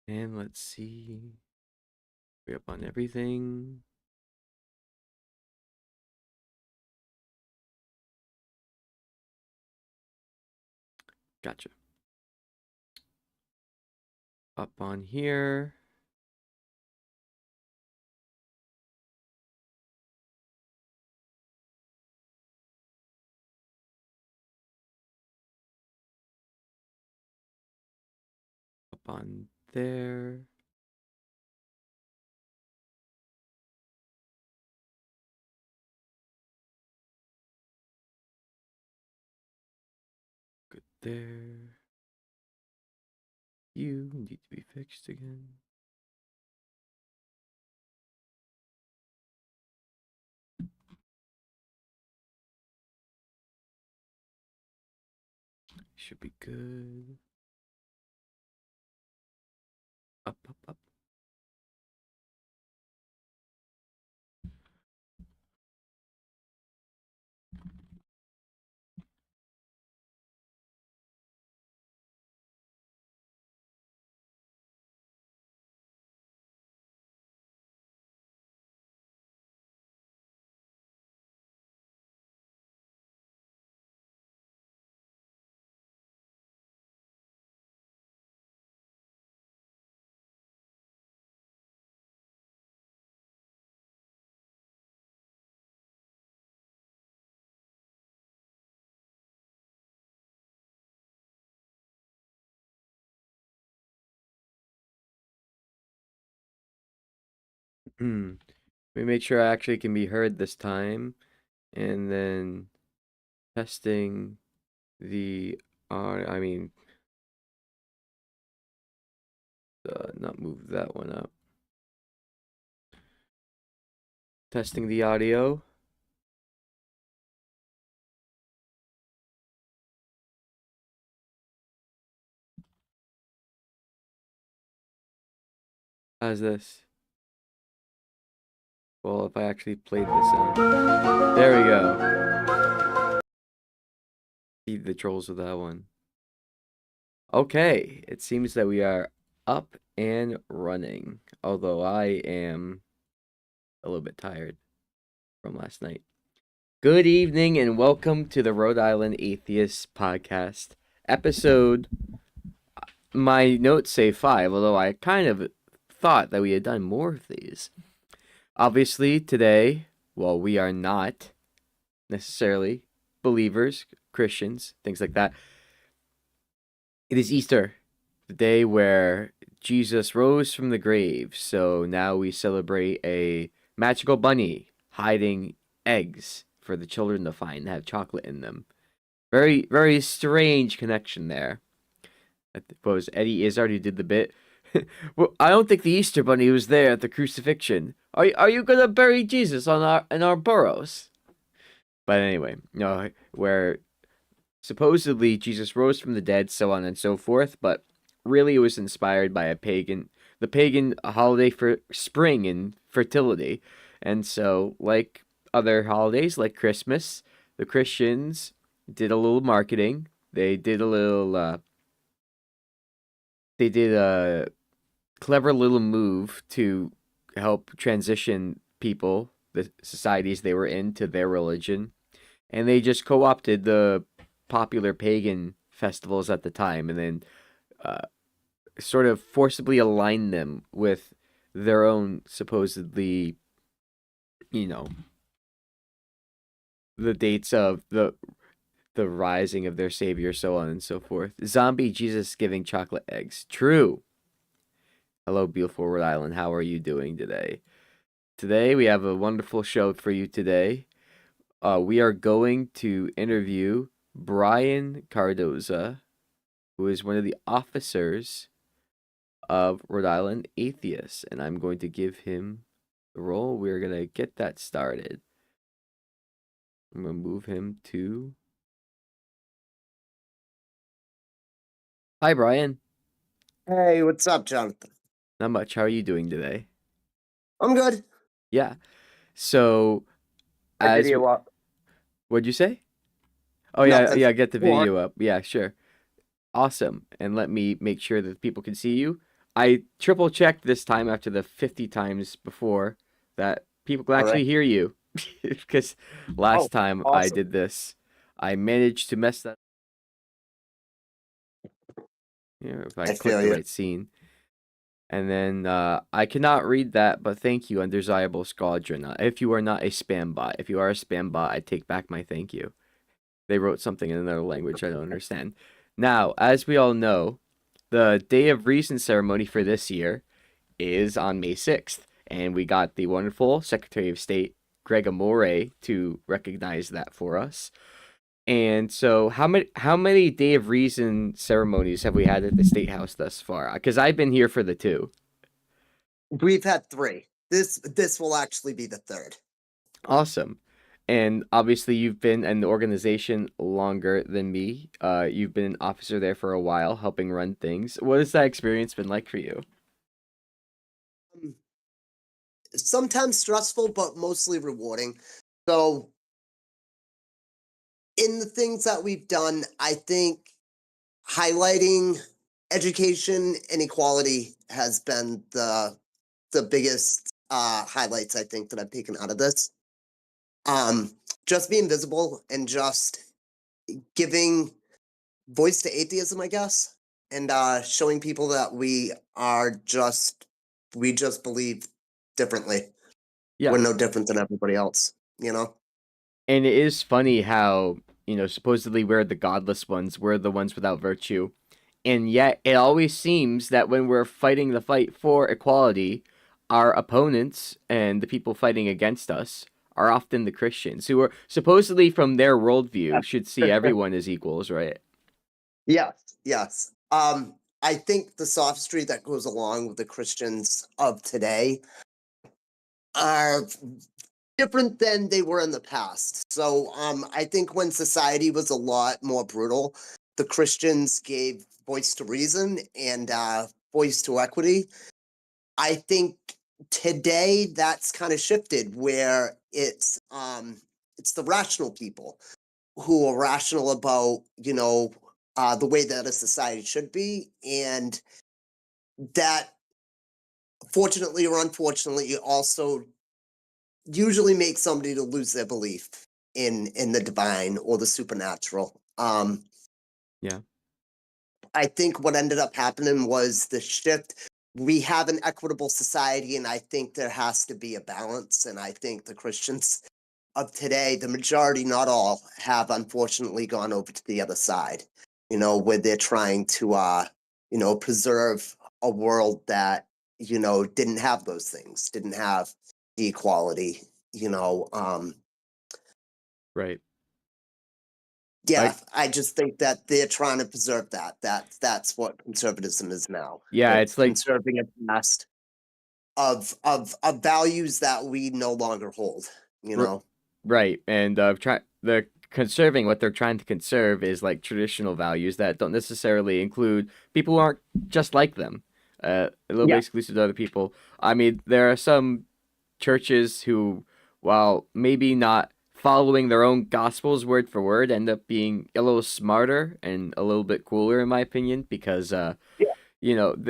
And let's see. We're up on everything. Gotcha. Up on here. Up on there. Good there. You need to be fixed again. Should be good. Up, up, up. Let me make sure I actually can be heard this time. And then testing the I mean, not move that one up. Testing the audio. How's this? Well, if I actually played this sound. There we go. Feed the trolls with that one. Okay, it seems that we are up and running. Although I am a little bit tired from last night. Good evening and welcome to the Rhode Island Atheists podcast. Episode, my notes say 5, although I kind of thought that we had done more of these. Obviously, today, well, we are not necessarily believers, Christians, things like that. It is Easter, the day where Jesus rose from the grave. So now we celebrate a magical bunny hiding eggs for the children to find that have chocolate in them. Very, very strange connection there. I suppose Eddie Izzard who did the bit. Well, I don't think the Easter Bunny was there at the crucifixion. Are you gonna bury Jesus on our burrows? But anyway, no, where supposedly Jesus rose from the dead, so on and so forth, but really it was inspired by the pagan holiday for spring and fertility. And so, like other holidays, like Christmas, the Christians did a little marketing. They did a clever little move to help transition people, the societies they were in, to their religion. And they just co opted the popular pagan festivals at the time and then uh, sort of forcibly aligned them with their own supposedly, you know, the dates of the rising of their savior, so on and so forth. Zombie Jesus giving chocolate eggs. True. Hello, beautiful Rhode Island. How are you doing today? Today, we have a wonderful show for you today. We are going to interview Brian Cardoza, who is one of the officers of Rhode Island Atheists, and I'm going to give him the role. We're going to get that started. I'm going to move him to. Hi, Brian. Hey, what's up, Jonathan? Not much. How are you doing today? I'm good. Yeah. So, My as video up. what'd you say? Oh yeah, Nothing. get the Go on. video up. Yeah, sure. Awesome. And let me make sure that people can see you. I triple checked this time after the 50 times before that people can All right. actually hear you. Because Oh, last time I awesome. did this, I managed to mess that. If I I click feel the you. right scene. And then I cannot read that, but thank you, undesirable squadron. If you are not a spam bot, if you are a spam bot, I take back my thank you. They wrote something in another language I don't understand. Now, as we all know, the Day of Reason ceremony for this year is on May 6th, and we got the wonderful Secretary of State Greg Amore to recognize that for us. And so, how many Day of Reason ceremonies have we had at the State House thus far? Because I've been here for the two. We've had 3. This will actually be the 3rd. Awesome. And obviously, you've been in the organization longer than me. You've been an officer there for a while, helping run things. What has that experience been like for you? Um, Sometimes stressful, but mostly rewarding. So, in the things that we've done, I think highlighting education and equality has been the biggest highlights I think that I've taken out of this. Um, just being visible and just giving voice to atheism, I guess, and showing people that we just believe differently. Yeah. We're no different than everybody else, you know? And it is funny how, supposedly we're the godless ones, we're the ones without virtue. And yet, it always seems that when we're fighting the fight for equality, our opponents and the people fighting against us are often the Christians, who are supposedly, from their worldview, should see everyone as equals, right? Yes, yes. I think the sophistry that goes along with the Christians of today are different than they were in the past. So I think when society was a lot more brutal, the Christians gave voice to reason and voice to equity. I think today that's kind of shifted where it's the rational people who are rational about the way that a society should be, and that fortunately or unfortunately also usually makes somebody to lose their belief in the divine or the supernatural. Yeah. I think what ended up happening was the shift. We have an equitable society, and I think there has to be a balance. And I think the Christians of today, the majority, not all, have unfortunately gone over to the other side, where they're trying to, preserve a world that, didn't have those things, didn't have the equality, you know. Right. Yeah, Like, I just think that they're trying to preserve that. That's what conservatism is now. yeah, It's it's like, conserving a past of values that we no longer hold, you r- know. right. And the conserving what they're trying to conserve is like traditional values that don't necessarily include people who aren't just like them, a little bit Yeah. exclusive to other people. I mean, there are some churches who, while maybe not following their own gospels word for word, end up being a little smarter and a little bit cooler, in my opinion, because Yeah.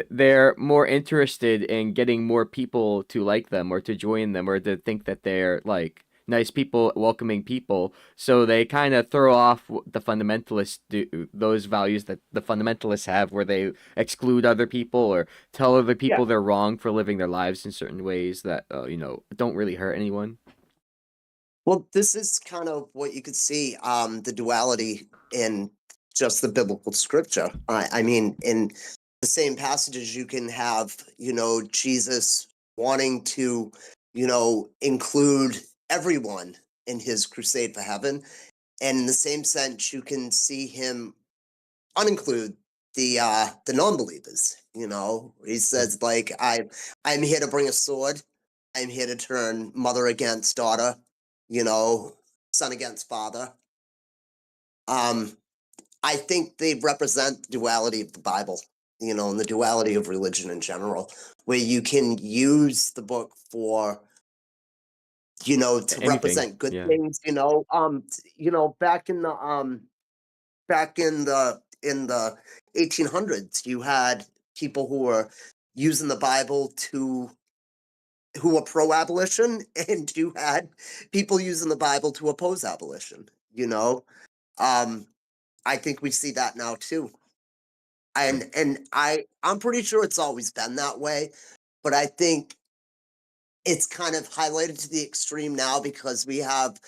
they're more interested in getting more people to like them or to join them or to think that they're like nice people, welcoming people. So they kind of throw off the fundamentalists do those values that the fundamentalists have, where they exclude other people or tell other Yeah. people they're wrong for living their lives in certain ways that don't really hurt anyone. Well, this is kind of what you could see, the duality in just the biblical scripture. I mean, in the same passages, you can have, Jesus wanting to, include everyone in his crusade for heaven. And in the same sense, you can see him uninclude the non-believers. He Yeah. says, like, I'm here to bring a sword. I'm here to turn mother against daughter, you know, son against father. Um, I think they represent the duality of the Bible, and the duality of religion in general, where you can use the book for, to Anything. represent good Yeah. things, back in the 1800s, you had people who were using the Bible to who are pro-abolition, and you had people using the Bible to oppose abolition. You know, I think we see that now too, and I'm pretty sure it's always been that way, but I think it's kind of highlighted to the extreme now because we have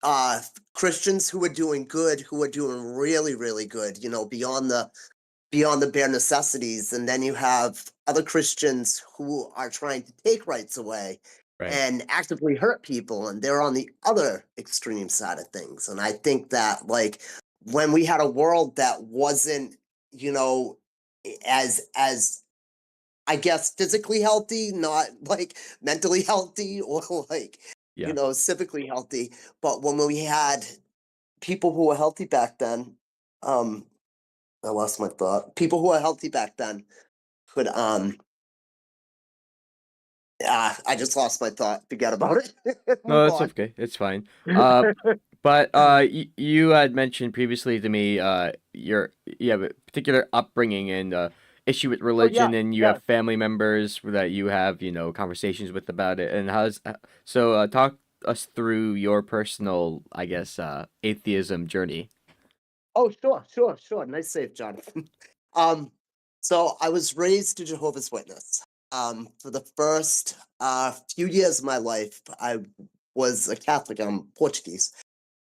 uh Christians who are doing good, who are doing really, really good, beyond the bare necessities. And then you have other Christians who are trying to take rights away Right. and actively hurt people, and they're on the other extreme side of things. And I think that, like, when we had a world that wasn't, you know, as I guess physically healthy, not like mentally healthy or like, Yeah. civically healthy, but when we had people who were healthy back then, um, I lost my thought. People who were healthy back then could I just lost my thought. Forget about it. No, Move that's on. okay. It's fine. Uh, but you had mentioned previously to me you have a particular upbringing and issue with Oh yeah, religion, and you yeah. have family members that you have conversations with about it. And talk us through your personal, I guess, atheism journey. Oh, sure, sure, sure. Nice save, Jonathan. Um, so I was raised a Jehovah's Witness. For the first few years of my life, I was a Catholic. I'm Portuguese,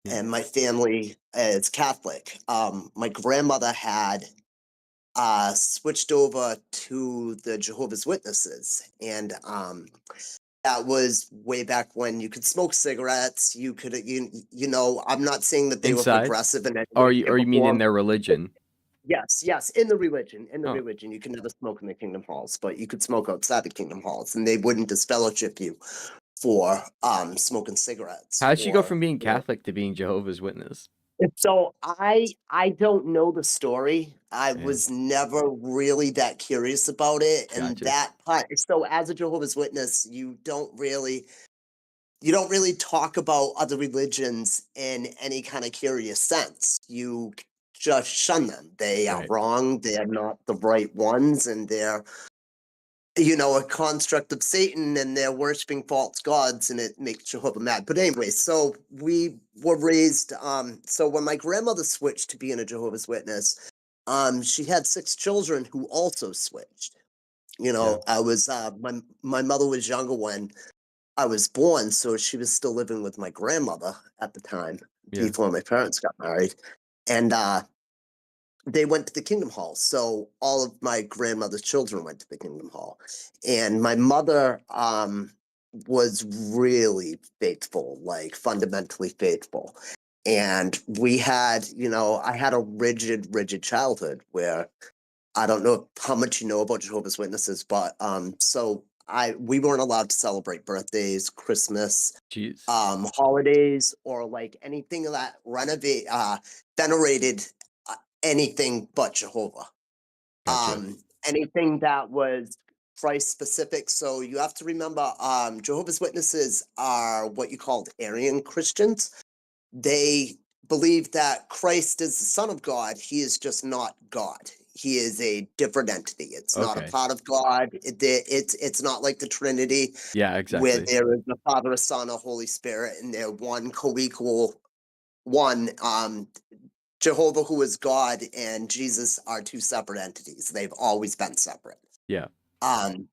Yeah. and my family is Catholic. My grandmother had switched over to the Jehovah's Witnesses, and that was way back when you could smoke cigarettes. You could, I'm not saying that they were Inside, progressive in any or way, you shape, or or you mean in form. their religion? Yes, yes, in the Oh, religion, you can never smoke in the kingdom halls, but you could smoke outside the kingdom halls, and they wouldn't disfellowship you for smoking cigarettes how did she go or from being Catholic to being Jehovah's Witness? so I don't know the story. I Yeah, was never really that curious about it, and gotcha. that part. So as a Jehovah's Witness, you don't really talk about other religions in any kind of curious sense. You just shun them. They are Right. wrong. They're not the right ones, and they're a construct of Satan, and they're worshiping false gods, and it makes Jehovah mad. But anyway, so we were raised. So when my grandmother switched to being a Jehovah's Witness, she had 6 children who also switched. Yeah, I was my mother was younger when I was born, so she was still living with my grandmother at the time yeah. before my parents got married, and they went to the Kingdom Hall. So all of my grandmother's children went to the Kingdom Hall. And my mother was really faithful, like fundamentally faithful. And I had a rigid, rigid childhood where I don't know how much you know about Jehovah's Witnesses, but we weren't allowed to celebrate birthdays, Christmas, Jeez. holidays, or like anything that venerated anything but Jehovah. Gotcha. Anything that was Christ specific. So you have to remember, Jehovah's Witnesses are what you called Arian Christians. They believe that Christ is the Son of God. He is just not God. He is a different entity. It's not a Okay. part of God. It's not like the Trinity, Yeah, where exactly. there is a Father, a Son, a Holy Spirit, and they're one co-equal one. Jehovah, who is God, and Jesus are two separate entities. They've always been separate. Yeah. Um,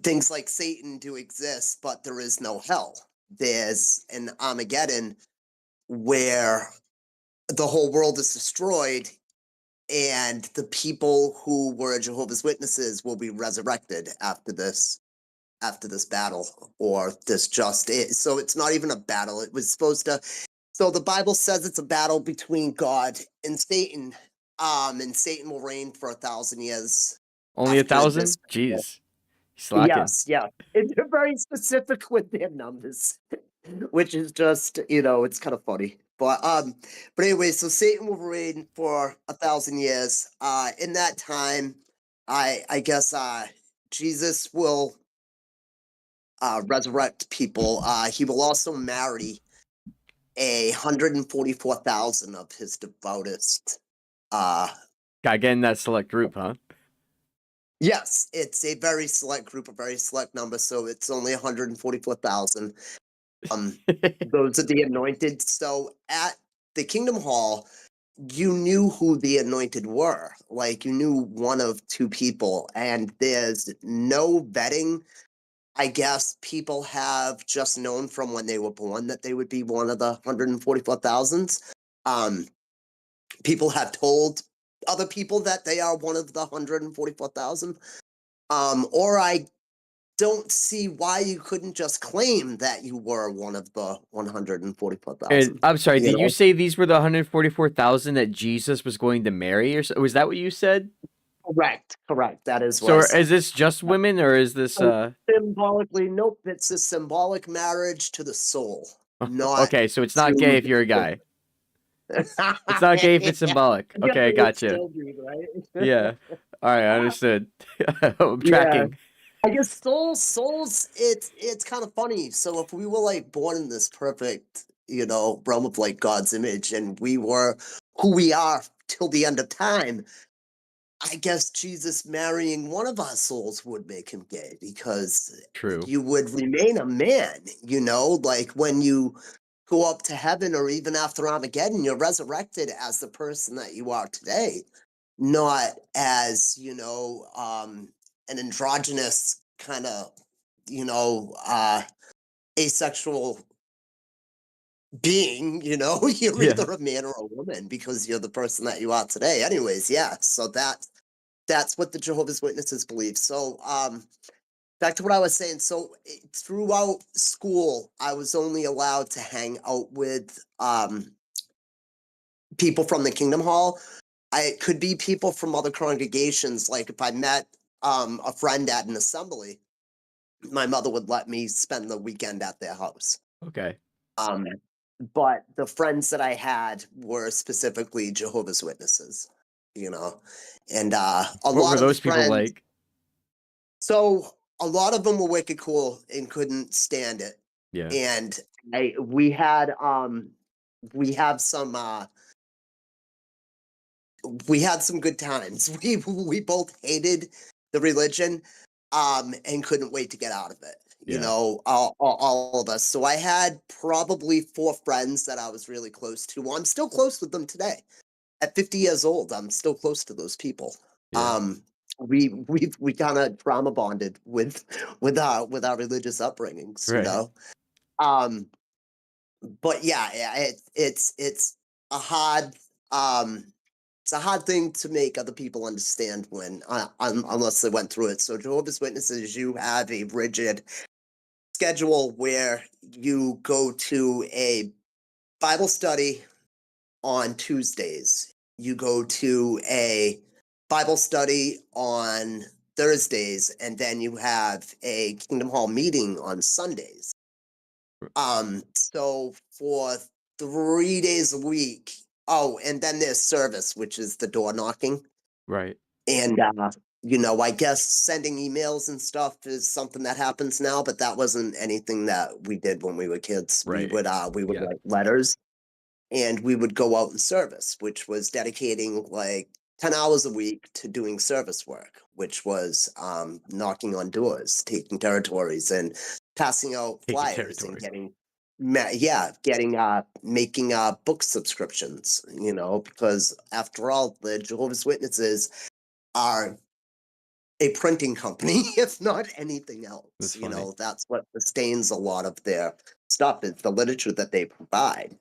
Things like Satan do exist, but there is no hell. There's an Armageddon where the whole world is destroyed, and the people who were Jehovah's Witnesses will be resurrected after this battle, or this so it's not even a battle. It was supposed to. So the Bible says it's a battle between God and Satan. And Satan will reign for 1,000 years Only a after this. thousand? Jeez. Slacking. Yes, yeah. And they're very specific with their numbers, which is just, it's kind of funny. But anyway, so Satan will reign for 1,000 years. In that time, I guess Jesus will resurrect people. He will also marry 144,000 of his devoutest. Uh, Gotta get in that select group, huh? Yes, it's a very select group, a very select number, so it's only 144,000. Those are the anointed. So at the Kingdom Hall, you knew who the anointed were. Like you knew one of two people, and there's no vetting. I guess people have just known from when they were born that they would be one of the 144,000. Um, People have told other people that they are one of the 144,000. Or I don't see why you couldn't just claim that you were one of the And 144,000. I'm sorry, You did you know? say these were the 144,000 that Jesus was going to marry, or was that what you said? Correct, correct. That is So was is this just women, or is this so symbolically, nope, it's a symbolic marriage to the soul, not okay, so it's not gay to if you're a the guy. It's not gay if it's yeah. symbolic. I guess Okay, it would gotcha. still be, right? Yeah. All right, I understood. I'm Yeah. tracking. I guess souls, it's kind of funny. So if we were like born in this perfect, realm of like God's image and we were who we are till the end of time, I guess Jesus marrying one of our souls would make him gay because True. you would remain a man, like when you go up to heaven or even after Armageddon, you're resurrected as the person that you are today, not as, an androgynous kind of, asexual being, you're Yeah. either a man or a woman because you're the person that you are today. Anyways, yeah. So that's what the Jehovah's Witnesses believe. So, back to what I was saying. So, throughout school, I was only allowed to hang out with people from the Kingdom Hall. It could be people from other congregations. Like if I met a friend at an assembly, my mother would let me spend the weekend at their house. Okay. Um, but the friends that I had were specifically Jehovah's Witnesses, and a What were lot of the those people friends. like? So a lot of them were wicked cool and couldn't stand it. Yeah. And we had some good times. We both hated the religion, and couldn't wait to get out of it. Yeah. All of us. So I had probably four friends that I was really close to. Well, I'm still close with them today. At 50 years old, I'm still close to those people. Yeah. We kind of trauma bonded with our religious upbringings. Right. Um, but yeah, it's a hard um it's a hard thing to make other people understand when unless they went through it. So Jehovah's Witnesses, you have a rigid schedule where you go to a Bible study on Tuesdays. You go to a Bible study on Thursdays, and then you have a Kingdom Hall meeting on Sundays. So for 3 days a week. Oh, and then there's service, which is the door knocking. Right. And I guess sending emails and stuff is something that happens now, but that wasn't anything that we did when we were kids. We Right. would Yeah. write letters and we would go out in service, which was dedicating like 10 hours a week to doing service work, which was knocking on doors, taking territories, and passing out Taking flyers and territory. making book subscriptions, because after all, the Jehovah's Witnesses are a printing company, if not anything else. That's funny. That's what sustains a lot of their stuff is the literature that they provide.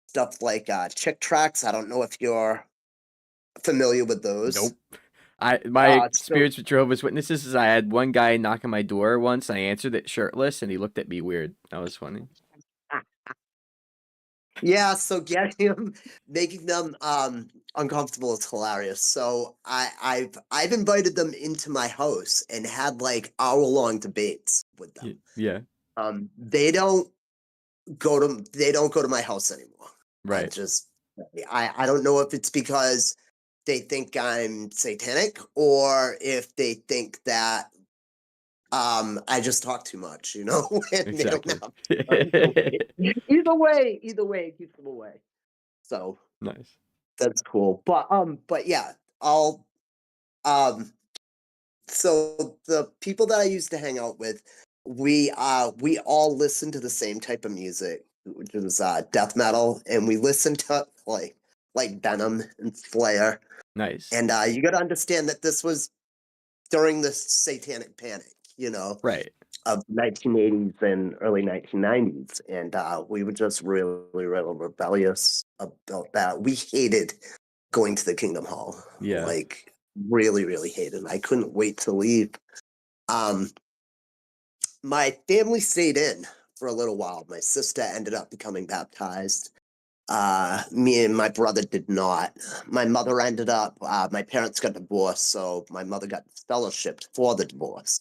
Stuff like Chick tracts. I don't know if you're familiar with those. Nope. My So experience with Jehovah's Witnesses is I had one guy knock on my door once. I answered it shirtless, and he looked at me weird. That was funny. yeah, so getting them, making them uncomfortable is hilarious. So I've invited them into my house and had like hour-long debates with them. Yeah. They don't go to my house anymore. I Right. just I don't know if it's because they think I'm satanic or if they think that I just talk too much, and they don't Exactly. have time to wait. Either way, it keeps them away. So Nice. that's cool. But yeah, I'll um So the people that I used to hang out with, we all listened to the same type of music, which was death metal, and we listened to like Venom and Slayer. Nice. And you got to understand that this was during the Satanic Panic, you know, Right. of 1980s and early 1990s, and we were just really, really rebellious about that. We hated going to the Kingdom Hall, Yeah. like really, really hated. I couldn't wait to leave. Um, my family stayed in for a little while. My sister ended up becoming baptized. Me and my brother did not. My mother ended up. My parents got divorced, so my mother got fellowshipped for the divorce.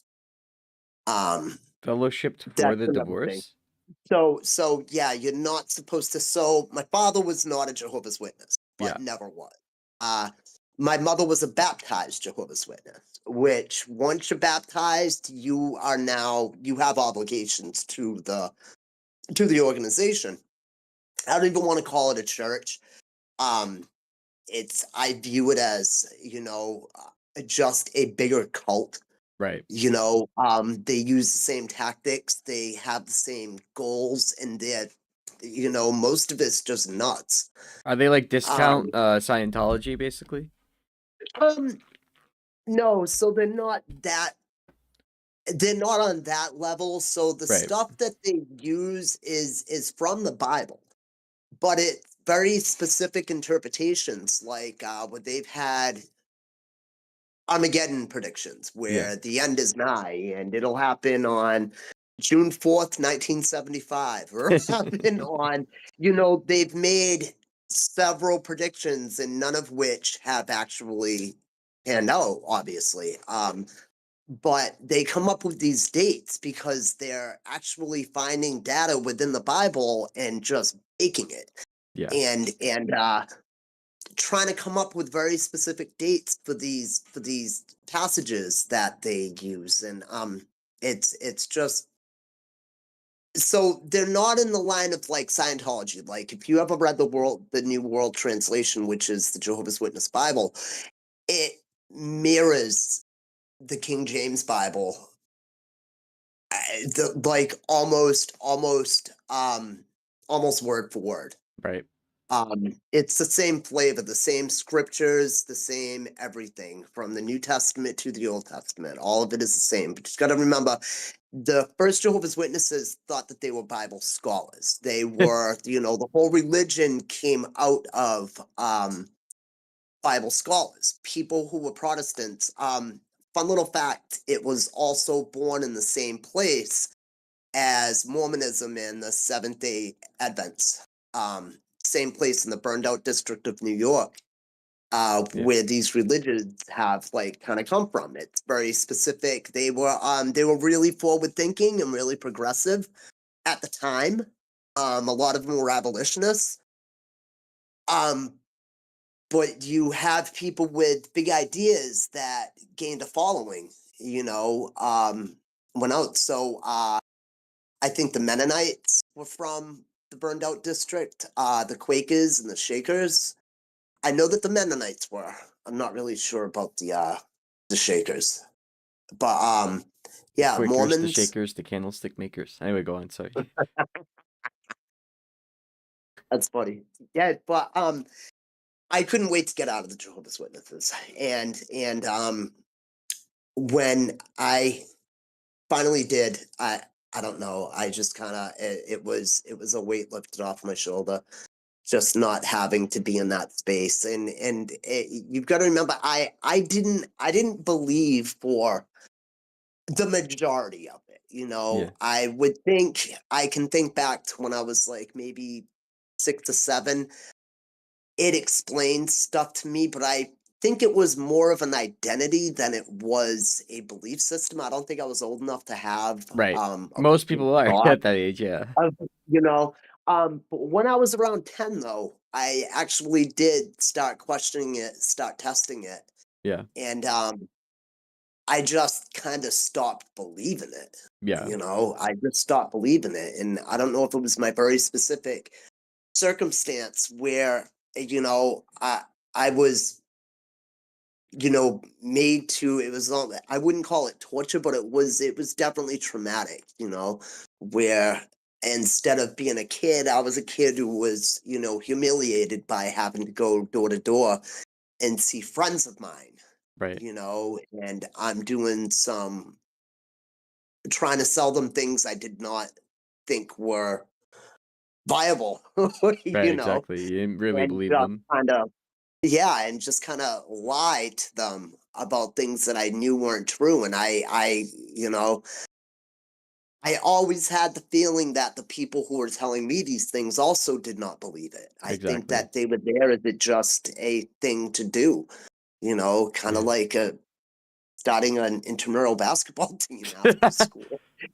Um, Fellowshipped for that's the another thing. divorce? So yeah, you're not supposed to. So my father was not a Jehovah's Witness, Yeah. but never was. Uh, my mother was a baptized Jehovah's Witness, which once you're baptized, you have obligations to the organization. I don't even want to call it a church. Um, I view it as just a bigger cult. Right. They use the same tactics, they have the same goals, and most of it's just nuts. Are they like discount Um, Scientology basically? um, no, so they're not on that level. So the Right. stuff that they use is from the Bible, but it's very specific interpretations, like what they've had Armageddon predictions, Yeah. where the end is nigh and it'll happen on June 4th, 1975, or happen on, they've made several predictions and none of which have actually panned out, obviously. But they come up with these dates because they're actually finding data within the Bible and just making it. Yeah. And trying to come up with very specific dates for these passages that they use, and it's just, so they're not in the line of like Scientology. Like if you ever read the New World Translation, which is the Jehovah's Witness Bible, it mirrors the King James Bible, like almost word for word. Right. It's the same flavor, the same scriptures, the same everything from the New Testament to the Old Testament. All of it is the same. But you got to remember, the first Jehovah's Witnesses thought that they were Bible scholars. They were, the whole religion came out of Bible scholars, people who were Protestants. Fun little fact: it was also born in the same place as Mormonism and the Seventh Day Advents. Same place in the burned out district of New York, Yeah. where these religions have like kind of come from. It's very specific. They were really forward thinking and really progressive at the time. A lot of them were abolitionists. Um, but you have people with big ideas that gained a following, went out. So I think the Mennonites were from the burned out district, the Quakers and the Shakers. I know that the Mennonites were. I'm not really sure about the Shakers. But The yeah, Quakers, the Mormons, Shakers, the candlestick makers. Anyway, go on. Sorry. that's funny. Yeah, but I couldn't wait to get out of the Jehovah's Witnesses. And when I finally did, I don't know, I just kind of it was a weight lifted off my shoulder, just not having to be in that space. And you've got to remember, I didn't believe for the majority of it. Yeah. I would think, I can think back to when I was like maybe 6 to 7. It explained stuff to me, but I think it was more of an identity than it was a belief system. I don't think I was old enough to have Right. a Most good people are thought at that age. Yeah. of, you know. But when I was around 10, though, I actually did start questioning it, start testing it, Yeah. and I just kind of stopped believing it. Yeah. I just stopped believing it, and I don't know if it was my very specific circumstance where I was made to, it was not, I wouldn't call it torture, but it was definitely traumatic, where instead of being a kid, I was a kid who was, humiliated by having to go door to door and see friends of mine, Right. and I'm doing some trying to sell them things I did not think were viable, Right. Exactly. You didn't really and believe just them. kind of, yeah, and just kind of lie to them about things that I knew weren't true. And I always had the feeling that the people who were telling me these things also did not believe it. I think Exactly. that they were there as it just a thing to do, kind of Yeah. like starting an intramural basketball team after school,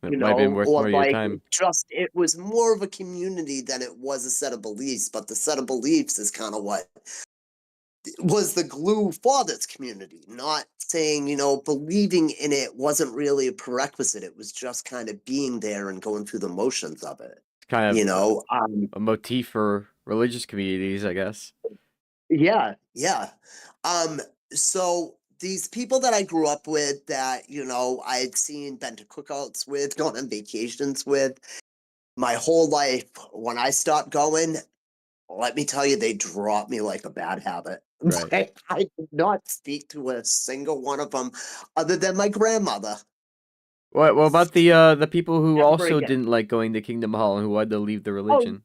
It might have been worth more or of your like time. it was more of a community than it was a set of beliefs. But the set of beliefs is kind of what was the glue for this community. Not saying, believing in it wasn't really a prerequisite. It was just kind of being there and going through the motions of it. It's kind You of know, a motif for religious communities, I guess. yeah, yeah. Um, so these people that I grew up with that, I had seen, been to cookouts with, gone on vacations with my whole life, when I stopped going, let me tell you, they dropped me like a bad habit. Right. I did not speak to a single one of them other than my grandmother. What about the people who Never also again. didn't like going to Kingdom Hall and who had to leave the Oh, religion?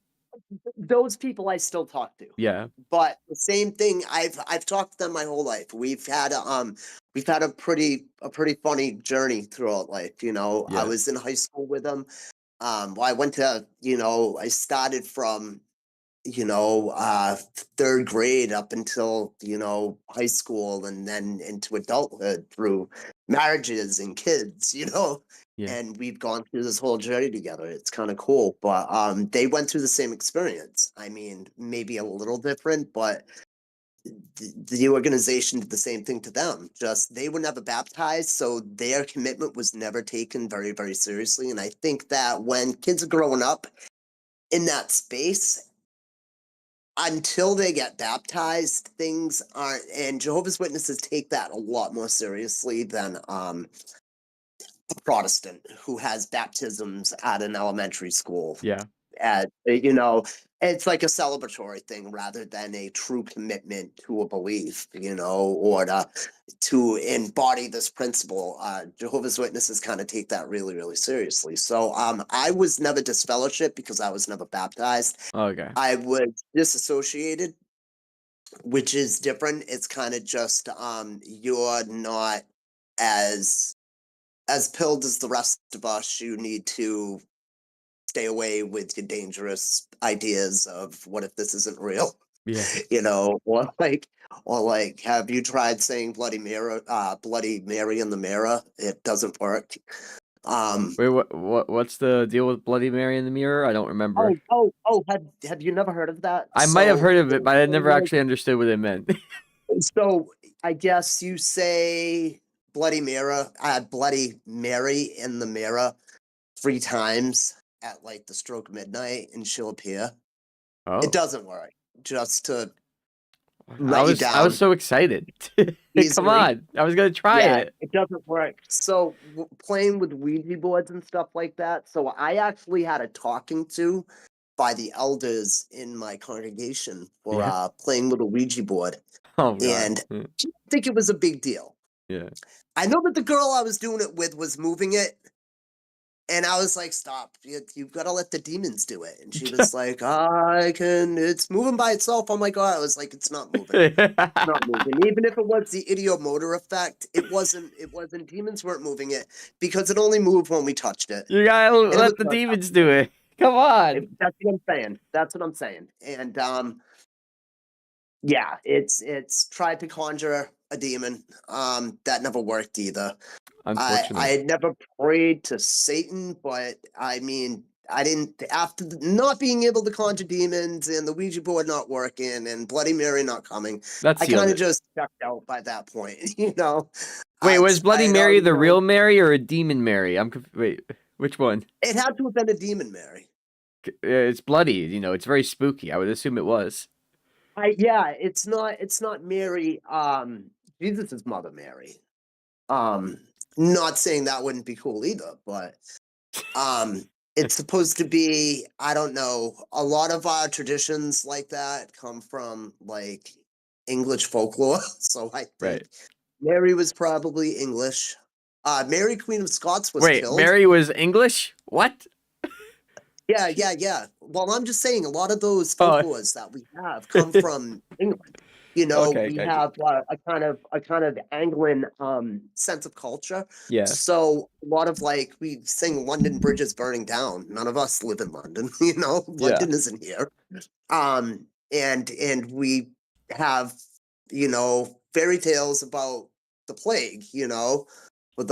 those people I still talk to. Yeah. But the same thing, I've talked to them my whole life. We've had a pretty funny journey throughout life. I Yeah. was in high school with them. Well, I went to, I started from, you know, uh, third grade up until, high school, and then into adulthood through marriages and kids, Yeah. and we've gone through this whole journey together. It's kind of cool. But they went through the same experience. I mean, maybe a little different, but the organization did the same thing to them. Just they were never baptized, so their commitment was never taken very, very seriously. And I think that when kids are growing up in that space, until they get baptized, things aren't, and Jehovah's Witnesses take that a lot more seriously than a Protestant who has baptisms at an elementary school. Yeah. It's like a celebratory thing rather than a true commitment to a belief, or to embody this principle. Jehovah's Witnesses kind of take that really, really seriously. So I was never disfellowshipped because I was never baptized. Okay. I was disassociated, which is different. It's kind of just you're not as pilled as the rest of us. You need to stay away with your dangerous ideas of what if this isn't real, Yeah. or like have you tried saying Bloody Mary in the mirror? It doesn't work. Um Wait, what's the deal with Bloody Mary in the mirror? I don't remember. have you never heard of that? I might have heard of it, but I never actually understood what it meant. So I guess you say Bloody Mary in the mirror 3 times at like the stroke of midnight, and she'll appear. It Oh. doesn't work. Just to I let you was I was down so excited. Come easily. on. I was gonna try Yeah, it. it doesn't work. So playing with Ouija boards and stuff like that. So I actually had a talking to by the elders in my congregation for Yeah. playing with a Ouija board, Oh God. and I didn't think it was a big deal. Yeah. I know that the girl I was doing it with was moving it, and I was like, "Stop! You've got to let the demons do it." And she was like, "I can. It's moving by itself." I'm like, "Oh," I was like, "It's not moving. It's not moving. Even if it was the idiomotor effect, it wasn't. It wasn't. Demons weren't moving it because it only moved when we touched it, You gotta and it was let the not demons touching do it. Come it. on. That's what I'm saying. That's what I'm saying. And yeah, it's tried to conjure a demon. That never worked either. I Unfortunate. had never prayed to Satan, but I mean, I didn't, after not being able to conjure demons and the Ouija board not working and Bloody Mary not coming, That I sealed kind of it. just checked out by that point. You know, Wait, I was I Bloody had Mary already the known real Mary or a demon Mary? Wait, which one? it had to have been a demon, Mary. It's bloody, it's very spooky. I would assume it was. Yeah, it's not Mary. Jesus' mother Mary. Not saying that wouldn't be cool either, but it's supposed to be, I don't know, a lot of our traditions like that come from like English folklore. So I Right. think Mary was probably English. Mary Queen of Scots was Wait, killed. Mary was English? What? Yeah. Well, I'm just saying a lot of those Oh, folklores that we have come from England. You know, okay, we gotcha. have a kind of Anglo sense of culture. Yeah, So a lot of like we sing London Bridge is burning down. None of us live in London, you know. yeah, London isn't here. And we have, you know, fairy tales about the plague, you know, with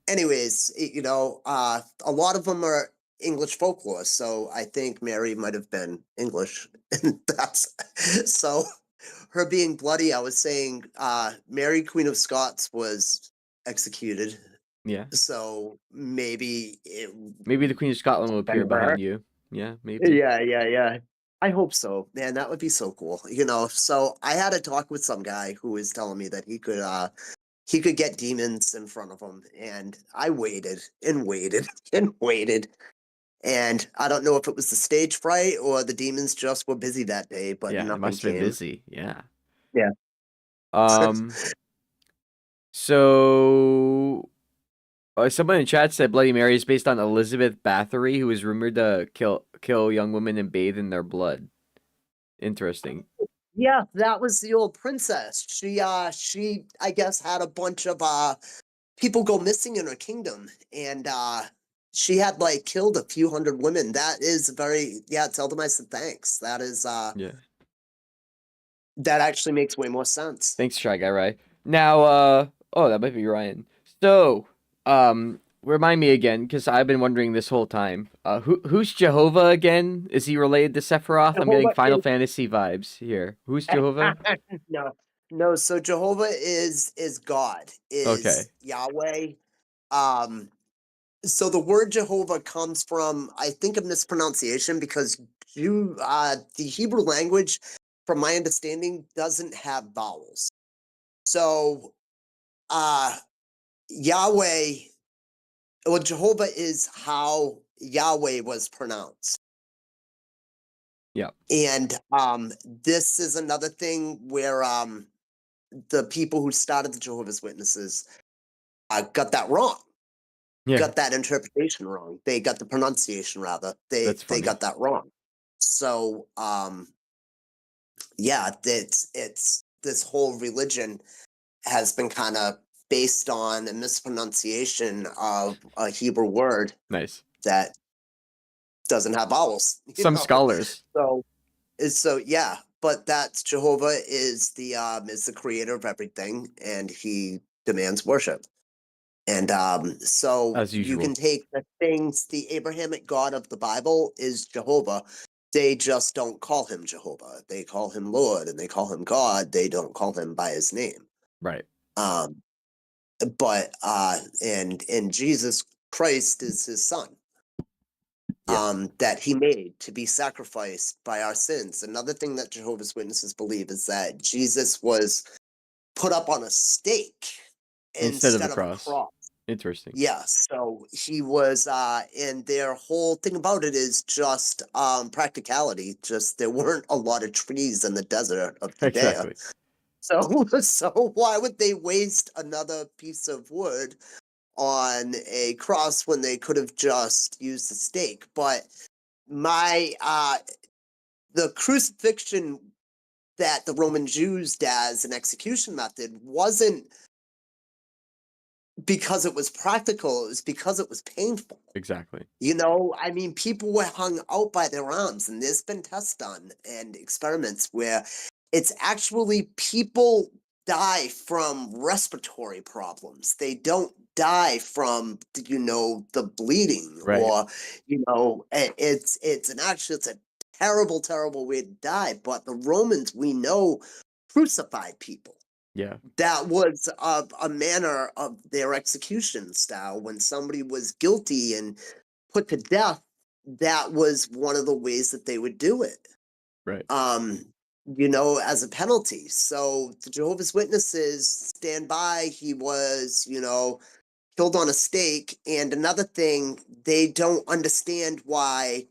anyways, you know, a lot of them are English folklore, so I think Mary might have been English. And that's so her being bloody, I was saying Mary Queen of Scots was executed. yeah. So maybe it Maybe the Queen of Scotland will been appear her. behind you. Yeah, maybe. Yeah. I hope so. Man, that would be so cool. You know, so I had a talk with some guy who was telling me that he could get demons in front of him. And I waited and waited and waited. And I don't know if it was the stage fright or the demons just were busy that day, but Yeah, it nothing must have been came. busy. Yeah. Yeah. Um, so someone in chat said Bloody Mary is based on Elizabeth Bathory, who is rumored to kill young women and bathe in their blood. Interesting. Yeah, that was the old princess. She I guess had a bunch of people go missing in her kingdom, and she had like killed a few hundred women. That is very, yeah, tell them I said thanks. That is Yeah. that actually makes way more sense. Thanks, Shy Guy Rye. Now, oh, that might be Ryan. So, remind me again, because I've been wondering this whole time. Who's Jehovah again? Is he related to Sephiroth? I'm getting Jehovah Final is Fantasy vibes here. Who's Jehovah? no, no. So Jehovah is God, Okay. is Yahweh. Um, so the word Jehovah comes from, I think, a mispronunciation because the Hebrew language, from my understanding, doesn't have vowels. So Yahweh, well, Jehovah is how Yahweh was pronounced. Yeah. And this is another thing where the people who started the Jehovah's Witnesses got that wrong, Yeah. got that interpretation wrong. They got the pronunciation rather. That's They funny. got that wrong. So yeah, it's this whole religion has been kind of based on a mispronunciation of a Hebrew word Nice. that doesn't have vowels, you Some know. scholars. So yeah, but that's Jehovah is the creator of everything, and he demands worship. And so As you can usual. take the things, the Abrahamic God of the Bible is Jehovah. They just don't call him Jehovah. They call him Lord and they call him God. They don't call him by his name. Right. Um, but and Jesus Christ is his son. Yeah. That he made to be sacrificed by our sins. Another thing that Jehovah's Witnesses believe is that Jesus was put up on a stake Instead of a instead of a cross. cross. Interesting. Yes, so he was, and their whole thing about it is just practicality. Just there weren't a lot of trees in the desert of Judea, Exactly. so so why would they waste another piece of wood on a cross when they could have just used the stake? But my the crucifixion that the Romans used as an execution method wasn't because it was practical, it was because it was painful. Exactly. You know, I mean, people were hung out by their arms, and there's been tests done and experiments where it's actually people die from respiratory problems. They don't die from, you know, the bleeding Right. or, you know, it's a terrible, terrible way to die. But the Romans, we know, crucified people. Yeah. That was a manner of their execution style. When somebody was guilty and put to death, that was one of the ways that they would do it. Right. Um, as a penalty. So the Jehovah's Witnesses stand by. He was, killed on a stake. And another thing, they don't understand why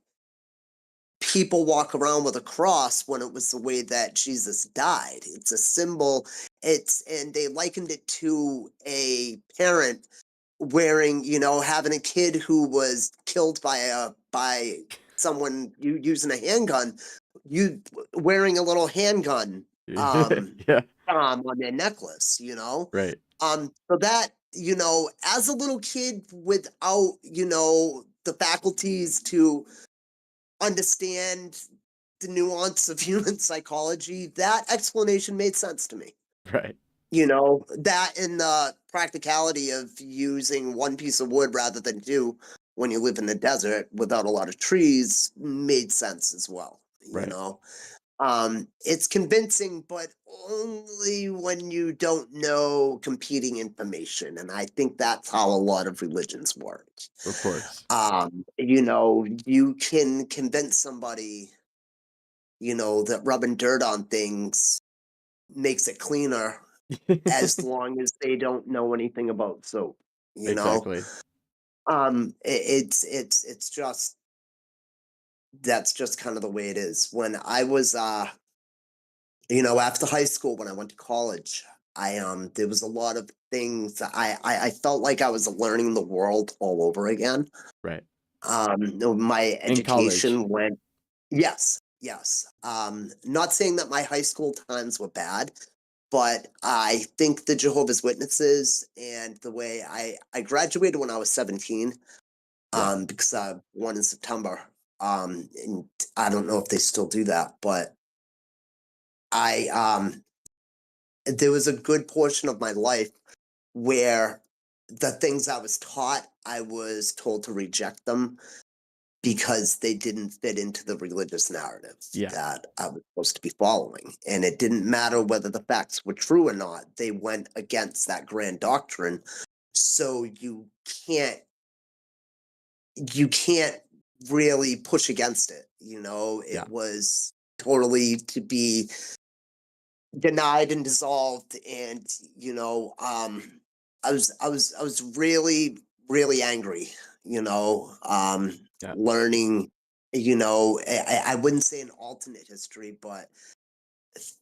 people walk around with a cross when it was the way that Jesus died. It's a symbol. And they likened it to a parent wearing, having a kid who was killed by someone using a handgun, you wearing a little handgun Yeah. on their necklace, Right. so that, as a little kid without, the faculties to understand the nuance of human psychology, that explanation made sense to me. Right. That and the practicality of using one piece of wood rather than two when you live in the desert without a lot of trees made sense as well. Right. It's convincing, but only when you don't know competing information. And I think that's how a lot of religions work. Of course. You can convince somebody, that rubbing dirt on things makes it cleaner as long as they don't know anything about soap. You know, Exactly. it's just that's just kind of the way it is. When I was, after high school, when I went to college, there was a lot of things that I felt like I was learning the world all over again. Right. My In college. education went, yes, yes. Not saying that my high school times were bad, but I think the Jehovah's Witnesses and the way I graduated when I was 17, Yeah. because I born in September. And I don't know if they still do that, but I there was a good portion of my life where the things I was taught, I was told to reject them because they didn't fit into the religious narrative Yeah. that I was supposed to be following. And it didn't matter whether the facts were true or not, they went against that grand doctrine. So you can't really push against it. Yeah. It was totally to be denied and dissolved. And I was really, really angry, Yeah. learning, I wouldn't say an alternate history, but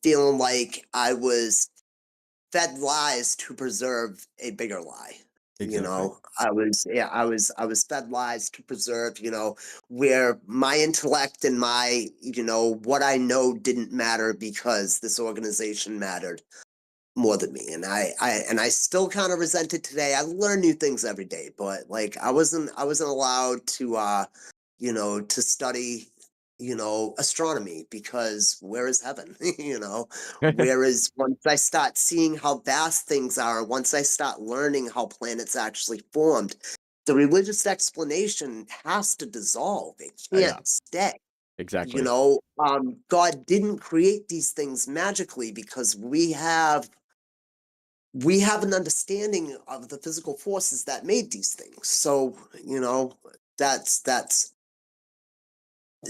feeling like I was fed lies to preserve a bigger lie. Exactly. I was fed lies to preserve, where my intellect and my, what I know didn't matter because this organization mattered more than me. And I still kind of resent it today. I learn new things every day, but like I wasn't allowed to to study, astronomy, because where is heaven? Whereas once I start seeing how vast things are, once I start learning how planets actually formed, the religious explanation has to dissolve. It Yeah. can't stay. Exactly. God didn't create these things magically because we have an understanding of the physical forces that made these things. So, that's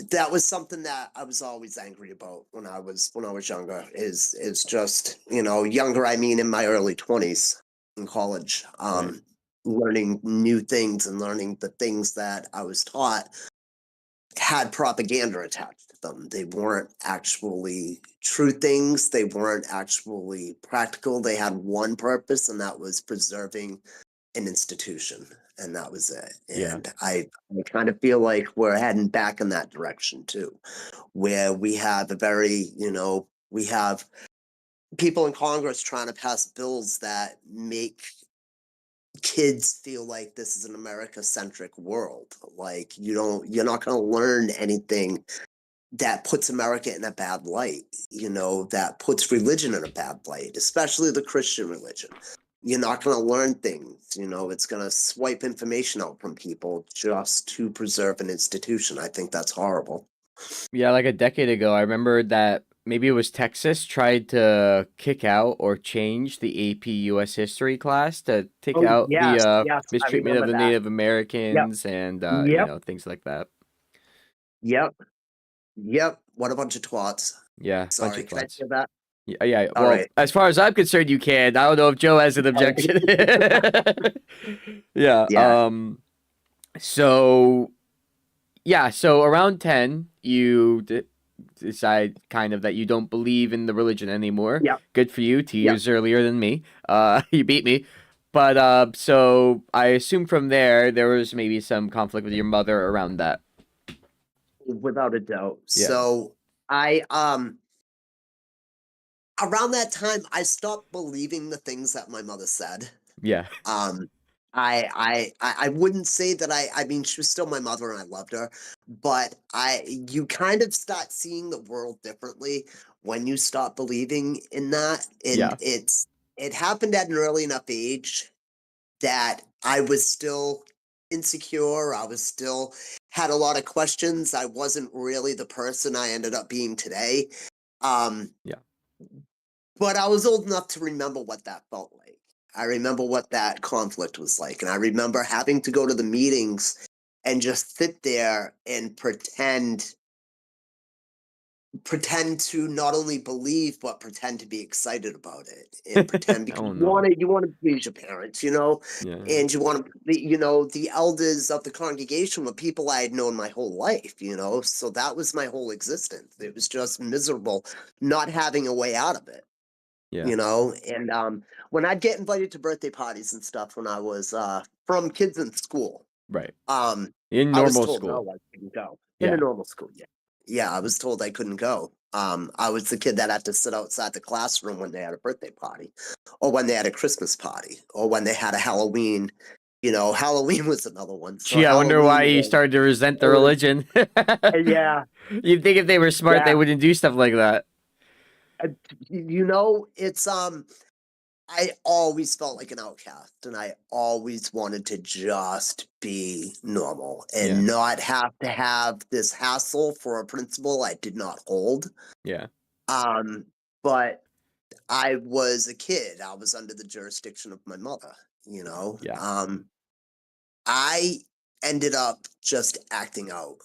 that was something that I was always angry about when I was younger. Is just, younger, I mean in my early 20s in college, Right. learning new things and learning the things that I was taught had propaganda attached to them. They weren't actually true things. They weren't actually practical. They had one purpose, and that was preserving an institution. And that was it. Yeah. And I kind of feel like we're heading back in that direction too, where we have we have people in Congress trying to pass bills that make kids feel like this is an America-centric world. Like you're not going to learn anything that puts America in a bad light, that puts religion in a bad light, especially the Christian religion. You're not going to learn things, it's going to swipe information out from people just to preserve an institution. I think that's horrible. Yeah, like a decade ago, I remember that maybe it was Texas tried to kick out or change the AP US history class to take Oh, out the yes, yes, I mistreatment of remember the that. Native Yep, Americans and yep, things like that. yep, yep. What a bunch of twats. Yeah, bunch Sorry, of can I thoughts. say that? Yeah, yeah. All Well, right. as far as I'm concerned, you can. I don't know if Joe has an objection. Yeah. Yeah. So yeah. So around 10, you decide kind of that you don't believe in the religion anymore. Yeah. Good for you. Two Yeah. years earlier than me. You beat me. But so I assume from there was maybe some conflict with your mother around that. Without a doubt. Yeah. So I around that time I stopped believing the things that my mother said. Yeah. Um I wouldn't say that I mean she was still my mother and I loved her, but you kind of start seeing the world differently when you stop believing in that. And Yeah. it happened at an early enough age that I was still insecure. I was still had a lot of questions. I wasn't really the person I ended up being today. Um, Yeah. but I was old enough to remember what that felt like. I remember what that conflict was like. And I remember having to go to the meetings and just sit there and pretend to not only believe but pretend to be excited about it and pretend because Oh no. you want to please your parents, Yeah. and you want to the elders of the congregation were people I had known my whole life, so that was my whole existence. It was just miserable not having a way out of it, Yeah. and when I'd get invited to birthday parties and stuff when I was from kids in school, Right. um, In I was normal told school. no, I couldn't go. In a Yeah. normal school, yeah. Yeah, I was told I couldn't go. I was the kid that had to sit outside the classroom when they had a birthday party, or when they had a Christmas party, or when they had a Halloween. Halloween was another one. So Gee, I wonder why Halloween you was started to resent it the was religion. yeah, You'd think if they were smart, they yeah. wouldn't do stuff like that. uh, it's I always felt like an outcast and I always wanted to just be normal Yeah. and not have to have this hassle for a principle I did not hold. Yeah. Um, but I was a kid. I was under the jurisdiction of my mother, you know. Yeah. I ended up just acting out.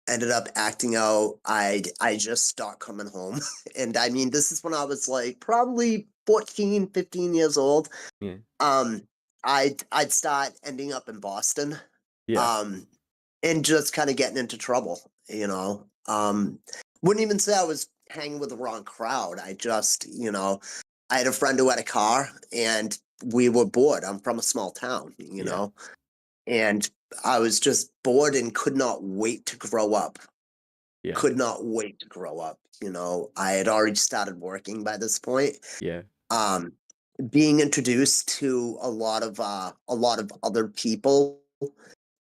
Ended up acting out. I just stopped coming home. And I mean, this is when I was like probably 14, 15 years old. Yeah. um, I'd start ending up in Boston, Yeah. um, and just kind of getting into trouble, Wouldn't even say I was hanging with the wrong crowd. I had a friend who had a car and we were bored. I'm from a small town, Yeah. and I was just bored and could not wait to grow up. Yeah. Could not wait to grow up. I had already started working by this point. Yeah. Um, being introduced to a lot of other people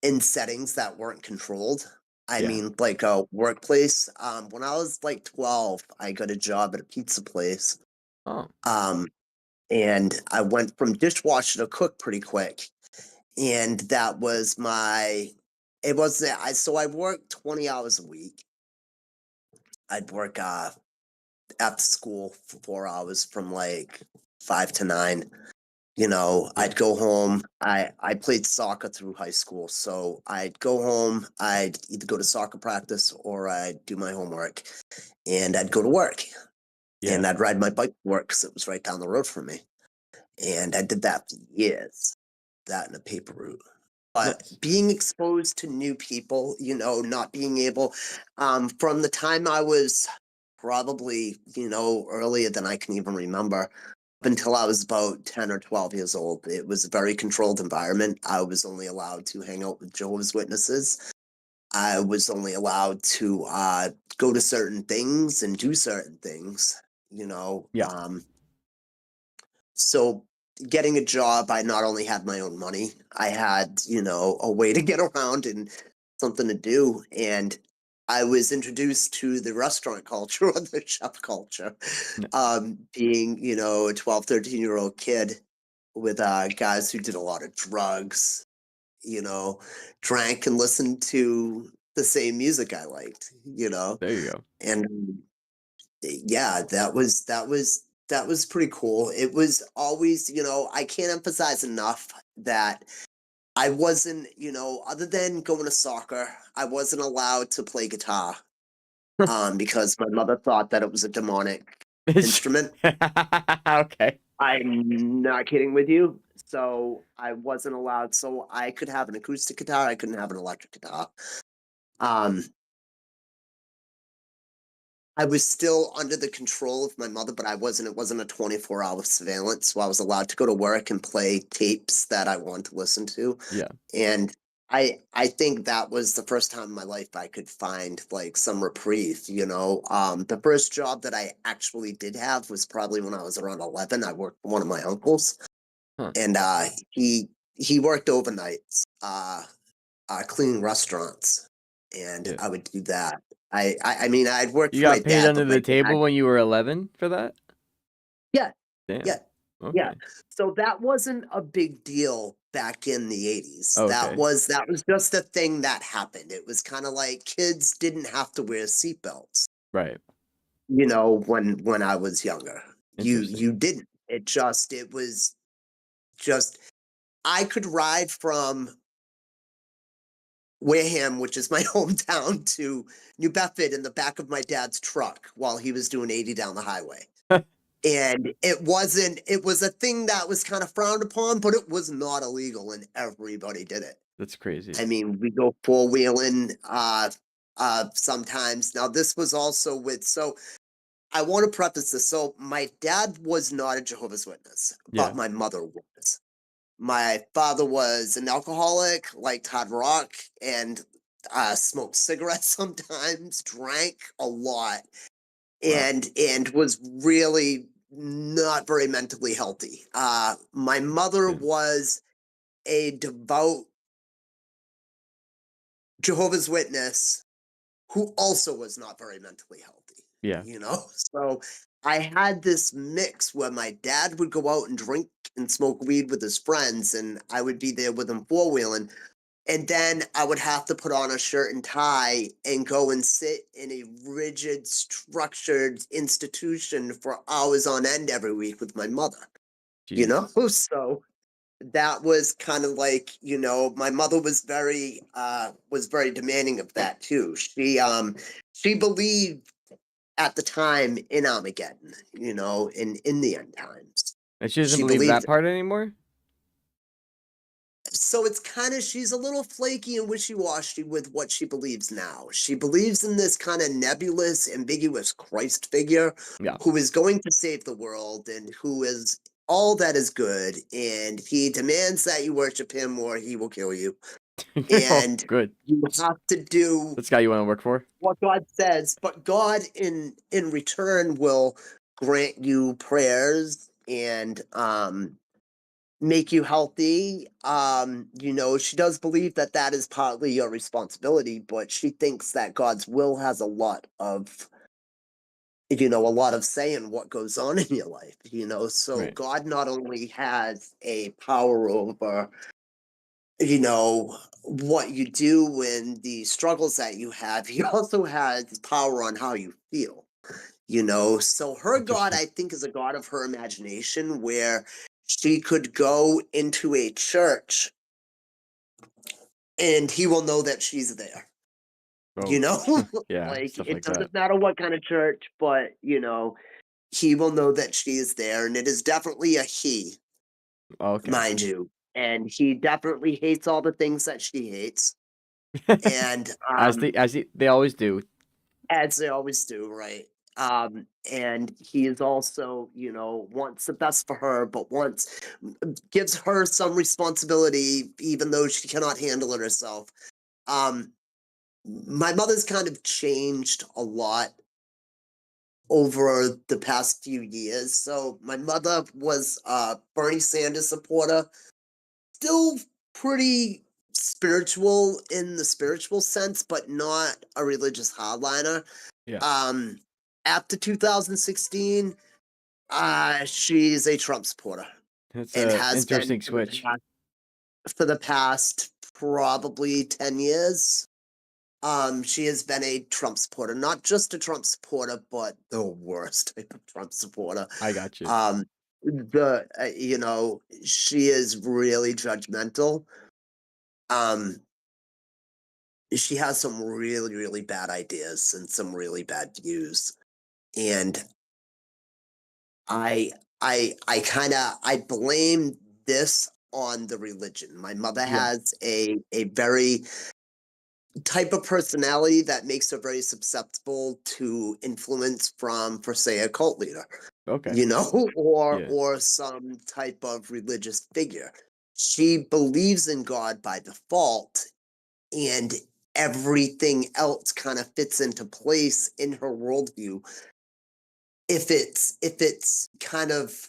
in settings that weren't controlled. I Yeah. mean, like a workplace. When I was like 12, I got a job at a pizza place. Oh. Um, and I went from dishwasher to cook pretty quick. And that was it was, I worked 20 hours a week. I'd work after school for 4 hours from like 5 to 9. Yeah. I'd go home. I played soccer through high school, so I'd go home. I'd either go to soccer practice or I'd do my homework, and I'd go to work. Yeah. And I'd ride my bike to work because it was right down the road from me. And I did that for years, that in a paper route. But Nice. being exposed to new people, not being able, from the time I was probably, earlier than I can even remember, up until I was about 10 or 12 years old. It was a very controlled environment. I was only allowed to hang out with Jehovah's Witnesses. I was only allowed to go to certain things and do certain things, you know. Yeah. So getting a job, I not only had my own money, I had, a way to get around and something to do. And I was introduced to the restaurant culture or the chef culture, Nice. being, a 12, 13-year-old kid with guys who did a lot of drugs, you know, drank and listened to the same music I liked, There you go. and yeah, that was pretty cool. It was always, I can't emphasize enough that I wasn't, other than going to soccer, I wasn't allowed to play guitar. because my mother thought that it was a demonic instrument. Okay. I'm not kidding with you. So I wasn't allowed. So I could have an acoustic guitar. I couldn't have an electric guitar. Um, I was still under the control of my mother, but I wasn't. It wasn't a 24-hour surveillance. So I was allowed to go to work and play tapes that I wanted to listen to. Yeah. And I think that was the first time in my life I could find like some reprieve, you know. The first job that I actually did have was probably when I was around 11. I worked for one of my uncles, Huh. and he worked overnights, cleaning restaurants, and Yeah. I would do that. I mean, I'd worked You for my got paid dad, under but my the table dad, when you were 11 for that? yeah, Damn. yeah, yeah. Okay. So that wasn't a big deal back in the 80s. That Okay. was just a thing that happened. It was kind of like kids didn't have to wear seatbelts, Right. you know, when I was younger. Interesting. You didn't. It was just I could ride from Wareham, which is my hometown, to New Bedford in the back of my dad's truck while he was doing 80 down the highway. And it was a thing that was kind of frowned upon, but it was not illegal and everybody did it. That's crazy. I mean, we go four-wheeling sometimes. Now, this was also so I want to preface this. So my dad was not a Jehovah's Witness, Yeah. but my mother was. My father was an alcoholic, liked hard rock, and smoked cigarettes sometimes, drank a lot, Wow. and was really not very mentally healthy. My mother Good. was a devout Jehovah's Witness who also was not very mentally healthy, Yeah. you know? So I had this mix where my dad would go out and drink and smoke weed with his friends, and I would be there with him four-wheeling. And then I would have to put on a shirt and tie and go and sit in a rigid, structured institution for hours on end every week with my mother, you know? Jeez. So that was kind of like, you know, my mother was very demanding of that too. She believed at the time in Armageddon, you know, in the end times. And she doesn't She believe believed that it. part anymore? So it's kind of she's a little flaky and wishy-washy with what she believes now. She believes in this kind of nebulous, ambiguous Christ figure Yeah. who is going to save the world and who is all that is good, and he demands that you worship him or he will kill you. Oh, And good. you have to do This guy you want to work for? what God says, but God in return will grant you prayers and make you healthy. You know, she does believe that that is partly your responsibility, but she thinks that God's will has a lot of say in what goes on in your life, you know. So Right. God not only has a power over, you know, what you do and the struggles that you have, he also has power on how you feel, you know. So her God, Interesting. I think, is a God of her imagination where she could go into a church and he will know that she's there. You Oh, know, yeah, like stuff it like that. doesn't matter what kind of church, but you know, he will know that she is there, and it is definitely a he, Okay. mind you. And he definitely hates all the things that she hates, and They always do. as they always do, right? And he is also, you know, wants the best for her, but wants gives her some responsibility, even though she cannot handle it herself. Um, my mother's kind of changed a lot over the past few years. So my mother was a Bernie Sanders supporter, still pretty spiritual in the spiritual sense, but not a religious hardliner. Yeah. Um, After 2016, she's a Trump supporter It's and a has been interesting switch. for the past probably 10 years. She has been a Trump supporter, not just a Trump supporter, but the worst type of Trump supporter. I got you. Um, you know, she is really judgmental. Um, she has some really, really bad ideas and some really bad views. And I I blame this on the religion. My mother Yeah. has a very type of personality that makes her very susceptible to influence from, for say, a cult leader, Okay. you know, Yeah. or some type of religious figure. She believes in God by default, and everything else kind of fits into place in her worldview if it's kind of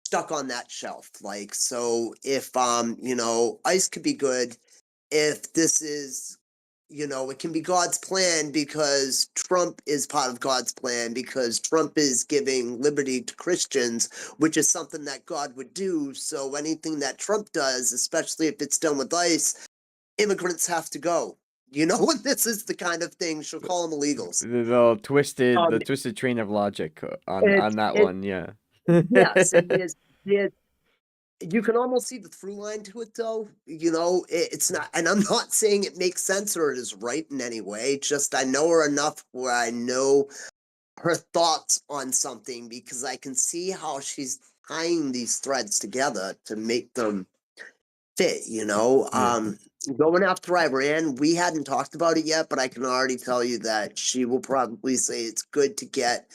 stuck on that shelf. Like, so if ice could be good, if this is, it can be God's plan because Trump is part of God's plan because Trump is giving liberty to Christians, which is something that God would do. So anything that Trump does, especially if it's done with ICE, immigrants have to go. And this is the kind of thing she'll call them illegals. The Um, twisted train of logic on it's that it one, yeah. yes, and there's you can almost see the through line to it though. It's not, and I'm not saying it makes sense or it is right in any way. Just I know her enough where I know her thoughts on something because I can see how she's tying these threads together to make them fit. Yeah. Going after Iran, we hadn't talked about it yet, but I can already tell you that she will probably say it's good to get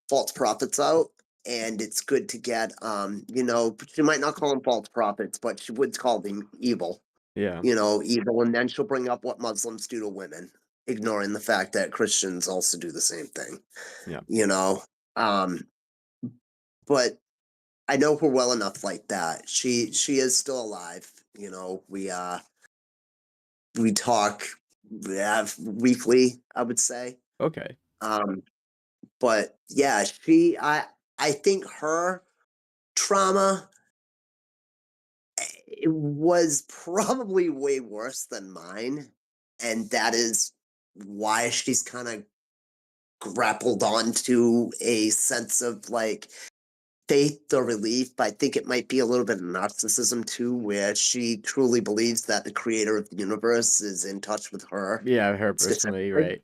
false prophets out, and it's good to get she might not call them false prophets, but she would call them evil. Yeah. Evil, and then she'll bring up what Muslims do to women, ignoring the fact that Christians also do the same thing. Yeah. You know, um, but I know her well enough like that. She is still alive. We talk, we have weekly, I would say. Okay. Um, but yeah, I think her trauma it was probably way worse than mine, and that is why she's kind of grappled onto a sense of like faith or relief. But I think it might be a little bit of narcissism too, where she truly believes that the creator of the universe is in touch with her Yeah, her personally, specifically. right.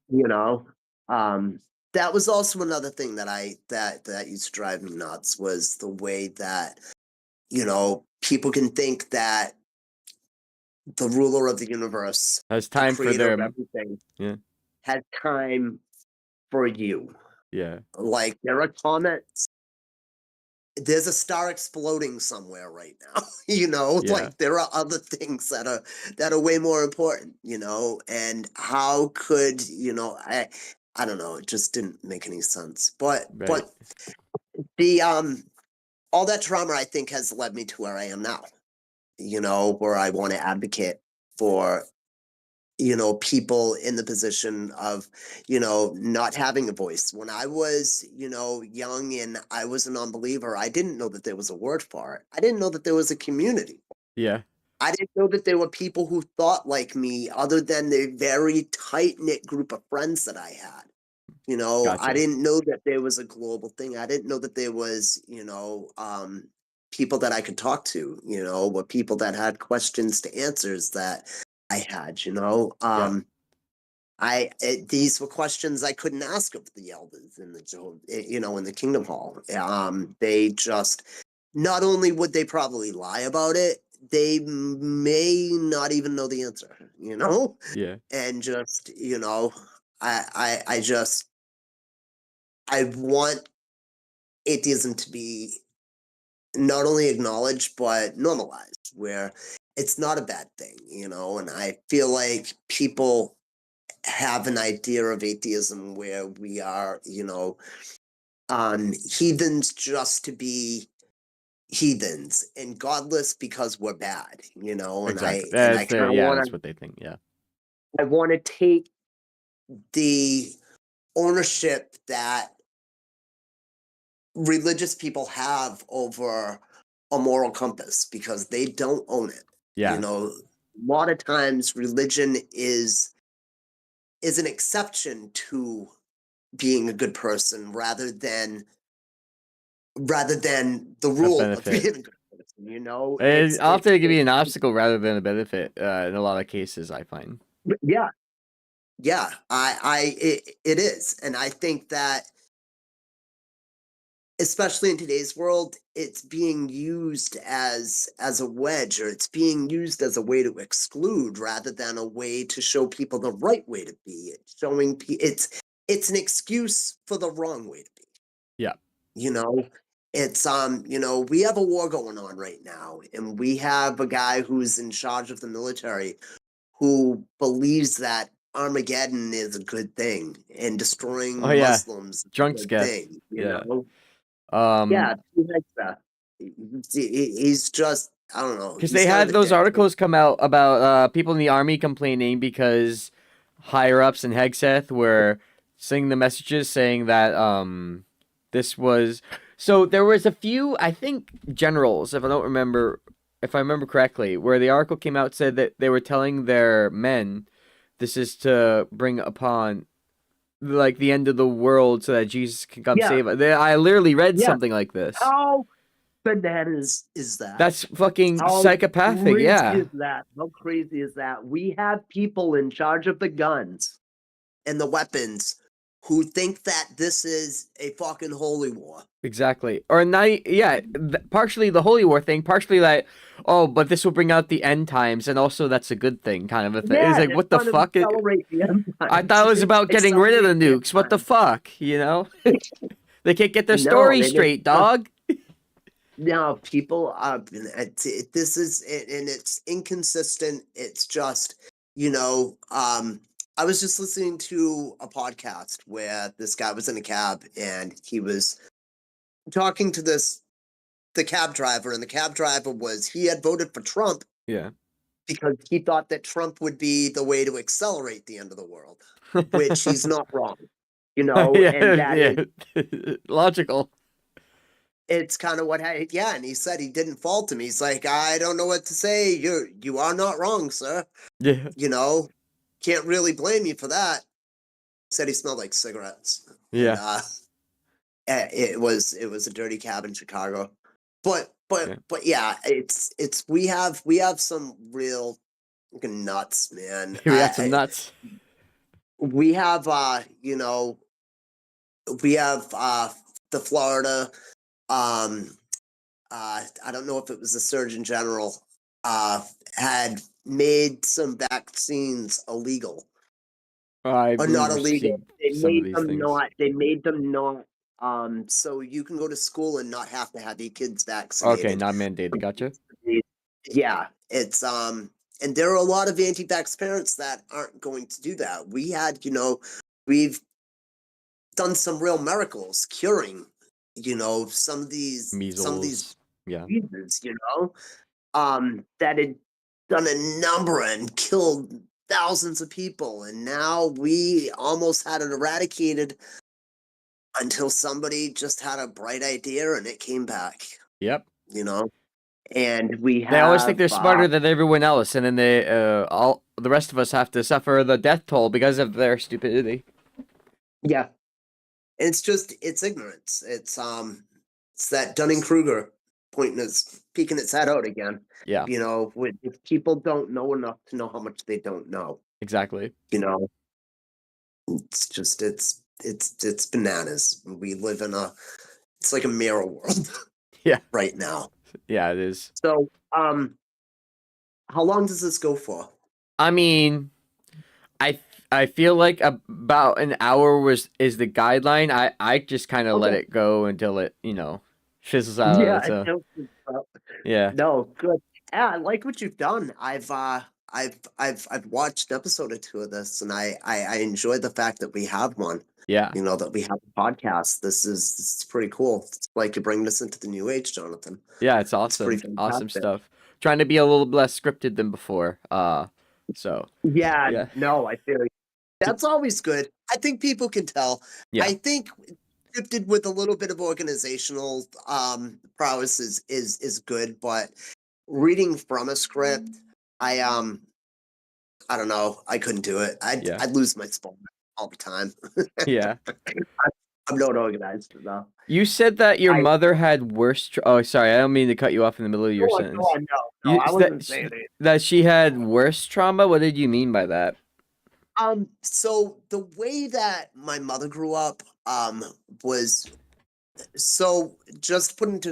You know, um, that was also another thing that used to drive me nuts was the way that people can think that the ruler of the universe, Has the time for creator of them. everything, Yeah. has time for you. Yeah. Like there are comets, there's a star exploding somewhere right now. Yeah. Like there are other things that are way more important. And how could I don't know. It just didn't make any sense. Right. But the all that trauma I think has led me to where I am now. Where I want to advocate for people in the position of, not having a voice. When I was, young and I was a non-believer, I didn't know that there was a word for it. I didn't know that there was a community. Yeah. I didn't know that there were people who thought like me other than the very tight-knit group of friends that I had. I Gotcha. didn't know that there was a global thing. I didn't know that there was, people that I could talk to, or people that had questions to answers that I had. Yeah. These were questions I couldn't ask of the elders in in the Kingdom Hall. They just not only would they probably lie about it, they may not even know the answer. Yeah. And just I just I want atheism to be not only acknowledged but normalized, where it's not a bad thing. And I feel like people have an idea of atheism where we are, heathens just to be heathens and godless because we're bad, and Exactly. I kind of want That's to what they think. Yeah. take the ownership that religious people have over a moral compass because they don't own it. Yeah. A lot of times religion is an exception to being a good person rather than the A rule of being benefit. a good person. And often it can be an obstacle rather than a benefit in a lot of cases, I find. Yeah, yeah. It is, and I think that, especially in today's world, it's being used as a wedge, or it's being used as a way to exclude rather than a way to show people the right way to be. It's showing it's an excuse for the wrong way to be. Yeah. You know, it's we have a war going on right now, and we have a guy who's in charge of the military who believes that Armageddon is a good thing and Oh destroying yeah, Muslims is a drunk good sketh. thing, Yeah. Yeah, he likes that. He's just, I don't know, Because he's they kind of had a those dick. articles come out about people in the army complaining because higher ups in Hegseth were sending the messages saying that this was so there was a few, I think, generals, if I remember correctly, where the article came out said that they were telling their men this is to bring upon like the end of the world so that Jesus can come Yeah, save us. I literally read yeah. something like this. How bananas is that? That's fucking How psychopathic, crazy yeah. is that? How crazy is that? We have people in charge of the guns and the weapons who think that this is a fucking holy war. Exactly. Or not, yeah, partially the Holy War thing, partially that, oh, but this will bring out the end times, and also that's a good thing, kind of a thing. It's Yeah, like, it's what the trying to fuck? accelerate the end I times. thought it was about getting rid of the Accelerate the end nukes. What the times. fuck? You know? They can't get their No, story and it's straight, dog. now people this is it, and it's inconsistent. It's just, I was just listening to a podcast where this guy was in a cab and he was talking to the cab driver, and the cab driver he had voted for Trump Yeah. because he thought that Trump would be the way to accelerate the end of the world, which he's not wrong, and Yeah, that is, yeah. Logical. it's kind of yeah. And he said he didn't fault him. He's like, I don't know what to say. You are not wrong, sir. Yeah. You know, can't really blame you for that. Said he smelled like cigarettes, and Yeah. it was a dirty cab in Chicago. But Yeah. yeah, it's we have some real fucking nuts, man. We got some nuts. We have we have the Florida, I don't know if it was the Surgeon General, had made some vaccines illegal, I or not remember illegal. seeing some of these things. They made them not. So you can go to school and not have to have your kids Okay, vaccinated. not mandated. Gotcha. Yeah, and there are a lot of anti-vax parents that aren't going to do that. We've done some real miracles curing, some of these Measles. Yeah. diseases, that had done a number and killed thousands of people, and now we almost had it eradicated until somebody just had a bright idea and it came back, Yep. and we They always think have they're smarter than everyone else, and then they all the rest of us have to suffer the death toll because of their stupidity. yeah, it's ignorance. It's that Dunning-Kruger peeking its head out again. Yeah, If people don't know enough to know how much they don't know, exactly. it's just it's bananas. We live in it's like a mirror world Yeah, right now. yeah, it is. So, how long does this go for? I mean, I feel like about an hour is the guideline. I just kind of let Okay. it go until it fizzles out. Yeah, So I don't think so. yeah, No, good. Yeah, I like what you've done. I've watched an episode or two of this, and I enjoy the fact that we have one. yeah, That we have a podcast. This is pretty cool. It's like you're bringing us into the new age, Jonathan. yeah. It's It's pretty awesome, awesome fantastic. stuff. Trying to be a little less scripted than before. So Yeah, yeah, no, I feel that's always good. I think people can tell. yeah, I think scripted with a little bit of organizational prowess is good, but reading from a script, I don't know, I couldn't do it. yeah, I'd lose my spot all the time. yeah. I'm not organized enough. You said that your I mother had worse. Oh, sorry, I don't mean to cut you off in the middle of your Go on, sentence. no, You I wasn't saying it. that she had worse trauma. What did you mean by that? So the way that my mother grew up, was so just to put into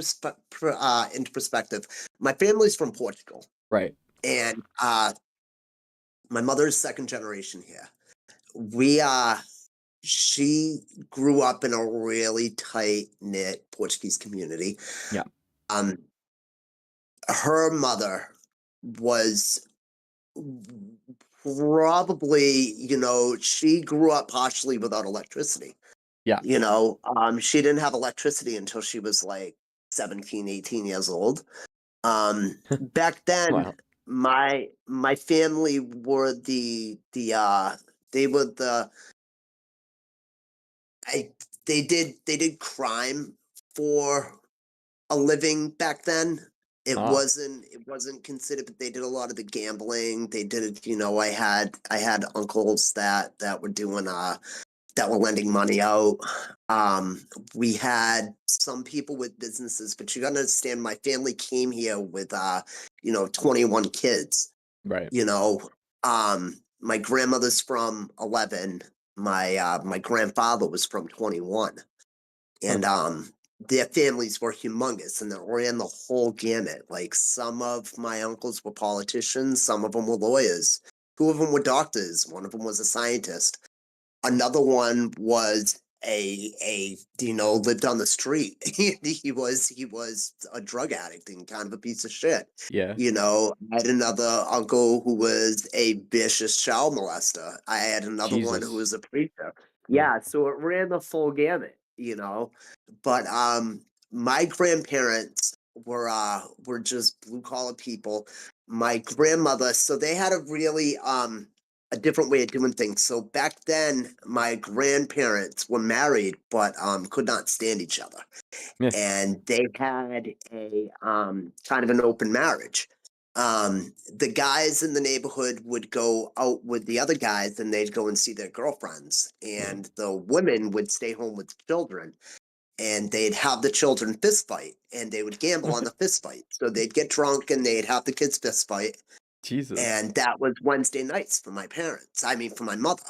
perspective, my family's from Portugal, Right. and my mother's second generation here. We she grew up in a really tight knit Portuguese community. Yeah. Um, her mother was probably, she grew up partially without electricity. Yeah. She didn't have electricity until she was like 17, 18 years old. Back then, Wow. my family were they were the I they did crime for a living back then. Ah. It wasn't considered, but they did a lot of the gambling. They did it, I had uncles that were doing that were lending money out. We had some people with businesses, but you gotta understand my family came here with 21 kids. Right. You know, my grandmother's from 11. My grandfather was from 21, Huh. and their families were humongous, and they ran the whole gamut. Like some of my uncles were politicians, some of them were lawyers, two of them were doctors, one of them was a scientist. Another one was lived on the street. He was a drug addict and kind of a piece of shit. Yeah. I had another uncle who was a vicious child molester. I had another one who Jesus. was a preacher. Yeah. Yeah, so it ran the full gamut. But my grandparents were just blue collar people. My grandmother, so they had a different way of doing things. So back then, my grandparents were married, but could not stand each other, Yeah. and they had a kind of an open marriage. The guys in the neighborhood would go out with the other guys, and they'd go and see their girlfriends, Yeah. and the women would stay home with children. And they'd have the children fist fight, and they would gamble on the fist fight. So they'd get drunk, and they'd have the kids fist fight, Jesus. and that was Wednesday nights for my parents. I mean, for my mother.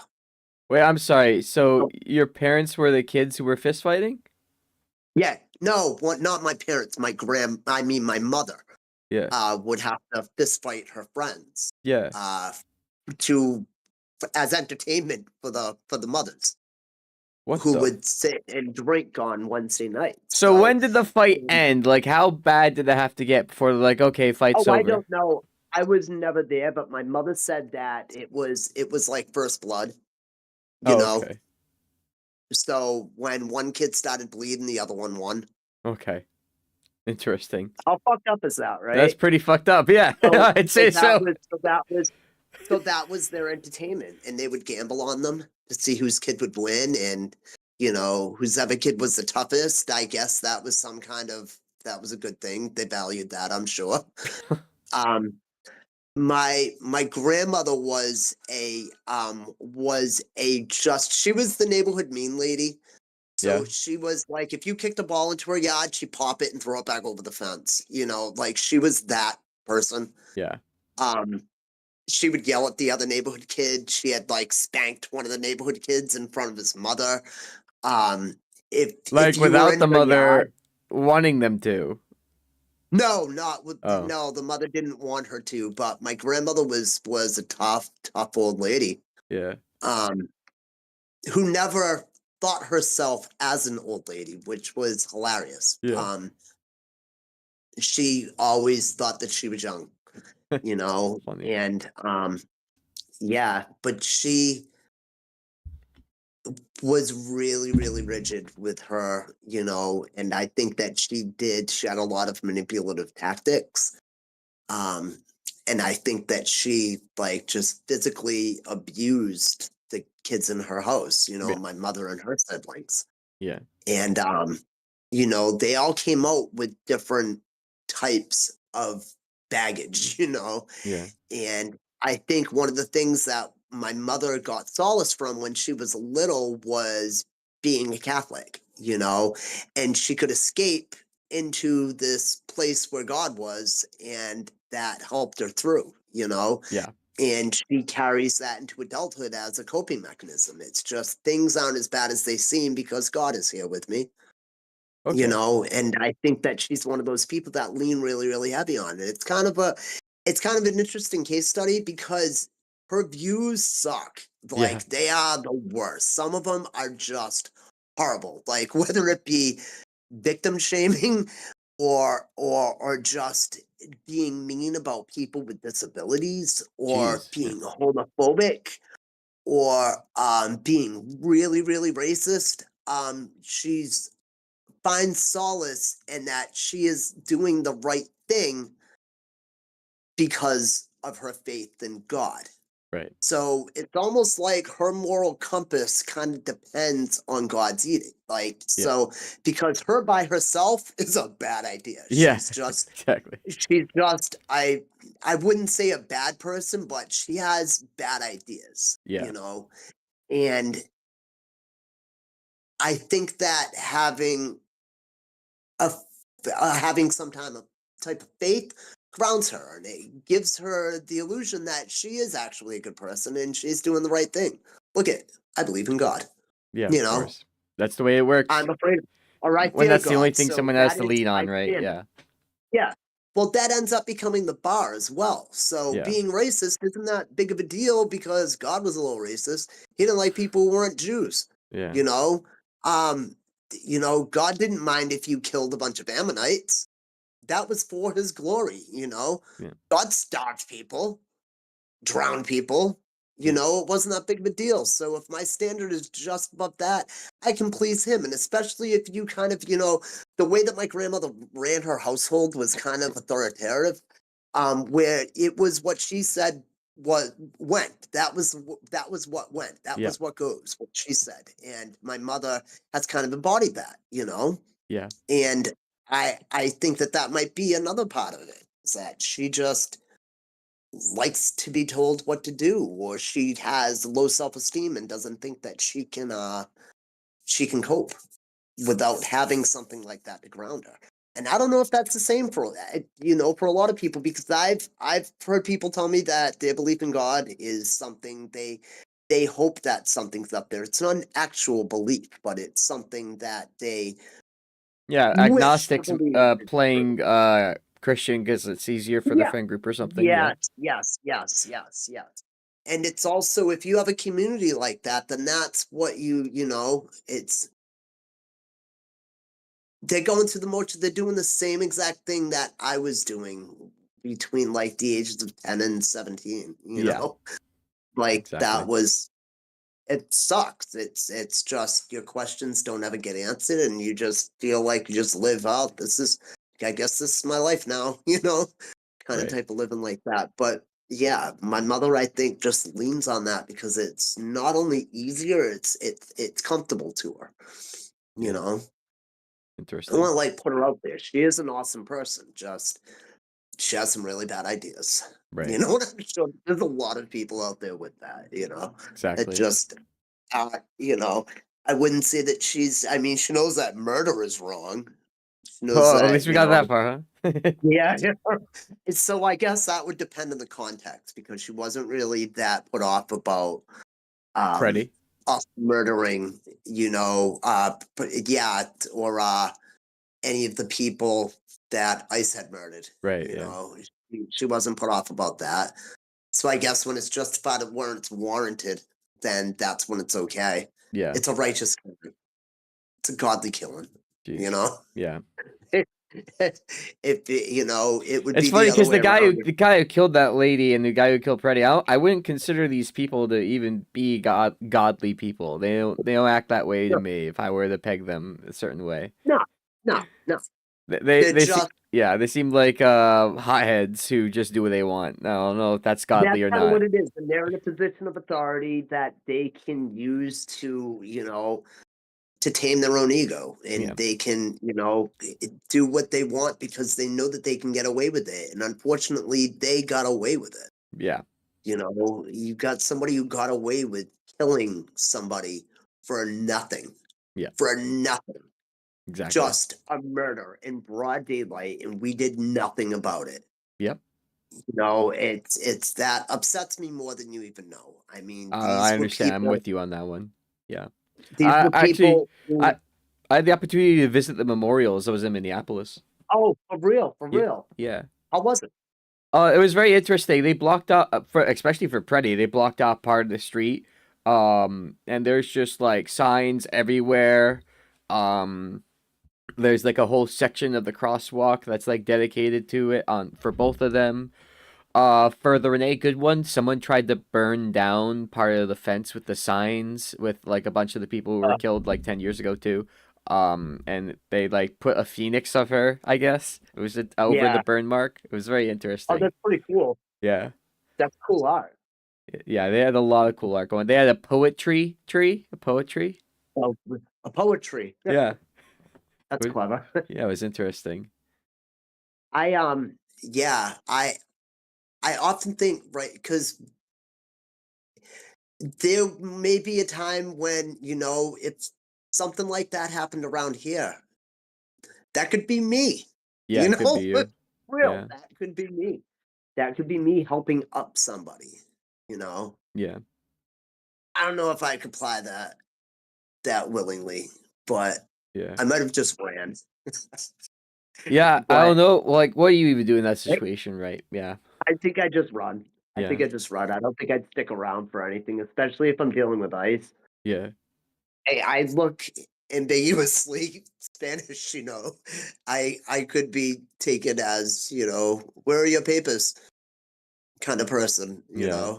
Wait, I'm sorry. So So, your parents were the kids who were fist fighting? yeah, no, not my parents. I mean, my mother Yeah. would have to fist fight her friends Yeah. uh, to as entertainment for the mothers What who the? would sit and drink on Wednesday nights. So So, when did the fight um, end? Like, how bad did it have to get before they're like, okay, fight's oh, I over? don't know. I was never there, but my mother said that it was like first blood. You Oh, know, okay. so when one kid started bleeding, the other one won. Okay. Interesting. How fucked up is that, That's right? pretty fucked up. Yeah, So I'd so say that so. was so that was so that was their entertainment, and they would gamble on them to see whose kid would win, and whose other kid was the toughest. I guess that was a good thing. They valued that, I'm sure. Um, my grandmother was a just she was the neighborhood mean lady. Yeah. So she was like, if you kicked a ball into her yard, she'd pop it and throw it back over the fence. Like she was that person. Yeah. Um, she would yell at the other neighborhood kid. She had like spanked one of the neighborhood kids in front of his mother. Um, if Like you were without in the her yard, mother wanting them to. no, not with Oh, no, the mother didn't want her to, but my grandmother was a tough old lady. yeah. Um, who never thought herself as an old lady, which was hilarious. Yeah. She always thought that she was young, Funny. and yeah, but she was really, really rigid with her, and I think that she had a lot of manipulative tactics. Um, and I think that she like just physically abused the kids in her house, Yeah. my mother and her siblings. Yeah. And they all came out with different types of baggage. Yeah. And I think one of the things that my mother got solace from when she was little was being a Catholic, and she could escape into this place where God was, and that helped her through. Yeah. And she carries that into adulthood as a coping mechanism. It's just things aren't as bad as they seem because God is here with me, Okay. and I think that she's one of those people that lean really, really heavy on it. It's kind of an interesting case study because her views suck. Yeah. Like they are the worst. Some of them are just horrible. Like whether it be victim shaming or just being mean about people with disabilities or Jeez. Yeah. being homophobic or being really, really racist. She's finds solace in that she is doing the right thing because of her faith in God. Right. So it's almost like her moral compass kind of depends on God's eating. Like, Yeah. so because her by herself is a bad idea. Yeah. Exactly. She's just I wouldn't say a bad person, but she has bad ideas, Yeah. And I think that a having some type of faith grounds her and it gives her the illusion that she is actually a good person and she's doing the right thing. Look at I believe in God. Yeah. You Of know, course. That's the way it works. I'm afraid or I When fear that's the only God. thing So someone has that to is lean my on, right? standard. Yeah. Yeah. Well, that ends up becoming the bar as well. So Yeah. being racist isn't that big of a deal because God was a little racist. He didn't like people who weren't Jews. Yeah. You know, um, God didn't mind if you killed a bunch of Ammonites. That was for his glory. Yeah. God starved people, drowned people. Yeah. It wasn't that big of a deal. So if my standard is just above that, I can please him. And especially if you kind of, the way that my grandmother ran her household was kind of authoritative, where it was what she said was went. That was what went. That Yeah. was what goes, what she said. And my mother has kind of embodied that. Yeah. And I think that might be another part of it, is that she just likes to be told what to do, or she has low self-esteem and doesn't think that she can cope without having something like that to ground her. And I don't know if that's the same for a lot of people, because I've heard people tell me that their belief in God is something they hope that something's up there. It's not an actual belief, but it's something that they Yeah. wish to Agnostics believe is true. playing Christian because it's easier for the Yeah. friend group or something. Yeah. Yes, yes, yes, yes, yes. And it's also, if you have a community like that, then that's what they're going through they're doing the same exact thing that I was doing between like the ages of 10 and 17, Yeah. Like Exactly. it sucks. It's just your questions don't ever get answered and you just feel like you just live out. I guess this is my life now, kind of Right. type of living like that. But yeah, my mother, I think, just leans on that because it's not only easier, it's comfortable to her. You Yeah. know, I Interesting. want to put her out there. She is an awesome person. Just she has some really bad ideas. You Right. know what I'm sure there's a lot of people out there with that. That Exactly. just uh, you know, I wouldn't say that I mean, she knows that murder is wrong. She knows Oh, at that, least we got that far, huh? yeah. So I guess that would depend on the context because she wasn't really that put off about um Freddie. us murdering, yeah, or any of the people that ICE had murdered. Right. You Yeah. know, she wasn't put off about that. So I guess when it's justified when it's warranted, then that's when it's okay. Yeah. It's a righteous killing. It's a godly killing. You Jeez. know, Yeah. it would It's be funny the other because way around. the guy who killed that lady and the guy who killed Freddie, I wouldn't consider these people to even be godly people. They don't act that way to No, me if I were to peg them a certain way. no, no, no. They They're they se- just yeah, they seem like hotheads who just do what they want. I don't know if that's that's godly or kind of not. what it is. And they're in a position of authority that they can use to tame their own ego, and Yeah. they can, do what they want because they know that they can get away with it. And unfortunately, they got away with it. Yeah. You got somebody who got away with killing somebody for nothing, Yeah. for nothing, Exactly. just a murder in broad daylight, and we did nothing about it. Yep. It's that upsets me more than you even know. I mean, I understand. I'm with you on that one. Yeah. these were Actually, people who, I I had the opportunity to visit the memorials. I was in Minneapolis. oh, for Yeah, real. yeah. How was it? It was very interesting. They blocked out for especially for Preddy. They blocked out part of the street. And there's just like signs everywhere. Um, there's like a whole section of the crosswalk that's like dedicated to it on for both of them. For the Renee Goodwin, someone tried to burn down part of the fence with the signs with like a bunch of the people who were Uh, killed like 10 years ago too. And they like put a phoenix of her, I guess. It was over the yeah. burn mark. It was very Oh, interesting. that's pretty cool. Yeah. That's cool art. Yeah, they had a lot of cool art going. They had a poetry. Oh, a poetry. Yeah. That's clever. Yeah, it was interesting. Yeah, I often think, right, because there may be a time when, if something like that happened around here, that could be me. Yeah, You it could be know, you. real, Yeah. that could be me. That could be me helping up somebody, you know. Yeah. I don't know if I could apply that willingly, but Yeah. I might have just ran. Yeah, I don't But know. Like, what do you even do in that situation, right? Yeah. I think I just run. I Yeah. think I just run. I don't think I'd stick around for anything, especially if I'm dealing with ice. Yeah. Hey, I look ambiguously Spanish, I could be taken as, where are your papers kind of person. Yeah.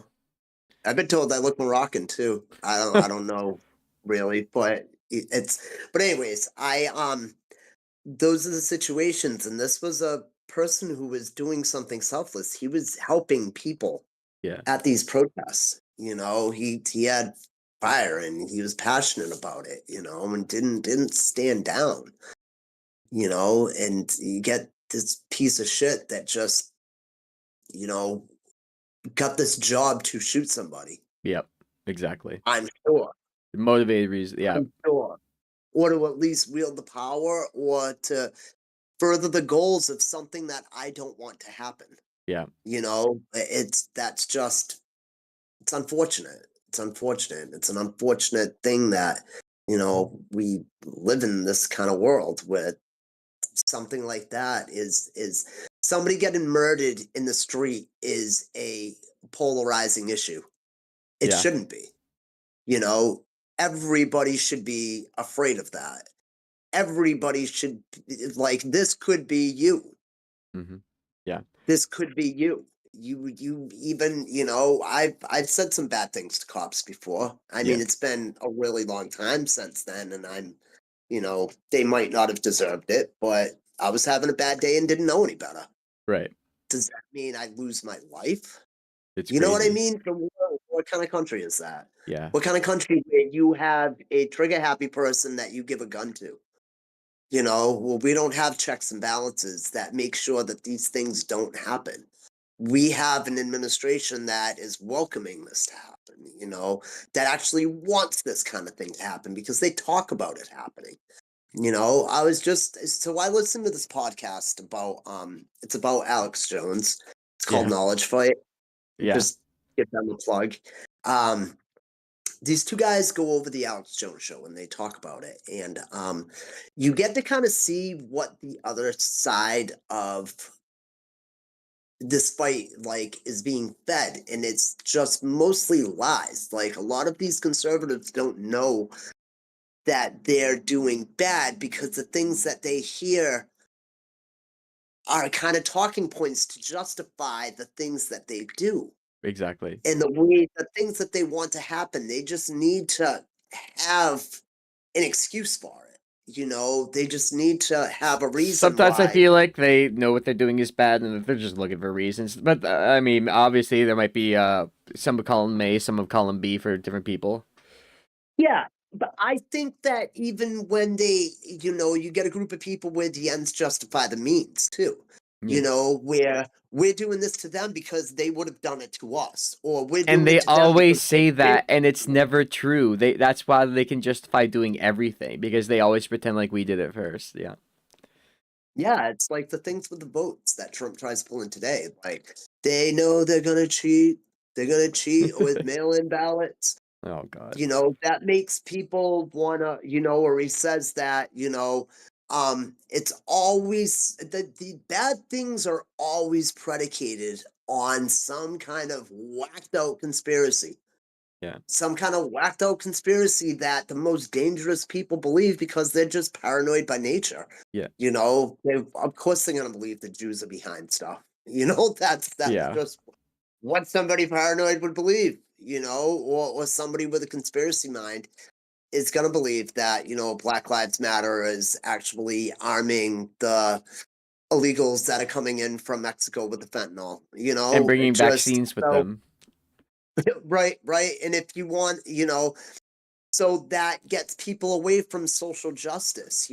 I've been told I look Moroccan too. I don't know really, but but anyways, those are the situations, and this was a person who was doing something selfless. He was helping people Yeah. at these protests. He had fire and he was passionate about it, and didn't stand down, and you get this piece of shit that just, you know, got this job to shoot somebody. Yep. Exactly. I'm sure. Motivated reason. Yeah. I'm sure. Or to at least wield the power or to further the goals of something that I don't want to happen. Yeah. That's just it's unfortunate. It's unfortunate. It's an unfortunate thing that, we live in this kind of world where something like that is somebody getting murdered in the street is a polarizing issue. It Yeah. shouldn't be. You know, everybody should be afraid of that. Everybody should like this could be you. Mm-hmm. Yeah. This could be you. You even, I've said some bad things to cops before. I mean, Yeah. it's been a really long time since then, and they might not have deserved it, but I was having a bad day and didn't know any better. Right. Does that mean I lose my life? It's You know what I crazy. mean? What kind of country is that? Yeah. What kind of country where you have a trigger happy person that you give a gun to? Well, we don't have checks and balances that make sure that these things don't happen. We have an administration that is welcoming this to happen, that actually wants this kind of thing to happen because they talk about it happening. I listened to this podcast about it's about Alex Jones. It's called Yeah. Knowledge Fight. Yeah. Just get them the plug. Um these two guys go over the Alex Jones show and they talk about it. And you get to kind of see what the other side of this fight like is being fed. And it's just mostly lies. Like a lot of these conservatives don't know that they're doing bad because the things that they hear are kind of talking points to justify the things that they do. Exactly. And the things that they want to happen, they just need to have an excuse for it. They just need to have a reason Sometimes I why. feel like they know what they're doing is bad and that they're just looking for reasons. But I mean, obviously there might be some would call him A, some would call him B for different people. Yeah, but I think that even when you get a group of people where the ends justify the means too. Yeah. Where we're doing this to them because they would have done it to us, or we're And doing they it to them because always say they. that and it's never true. That's why they can justify doing everything because they always pretend like we did it first. Yeah. Yeah, it's like the things with the votes that Trump tries to pull in today. Like they know they're gonna cheat. They're gonna cheat with mail-in ballots. Oh God. That makes people wanna, or he says that, it's always the bad things are always predicated on some kind of whacked out conspiracy. Yeah. Some kind of whacked out conspiracy that the most dangerous people believe because they're just paranoid by nature. Yeah. Of course they're gonna believe the Jews are behind stuff. That's Yeah. just what somebody paranoid would believe, or somebody with a conspiracy mind is gonna believe that, Black Lives Matter is actually arming the illegals that are coming in from Mexico with the fentanyl. And bringing Just vaccines with so them. right, right. And if you want, so that gets people away from social justice.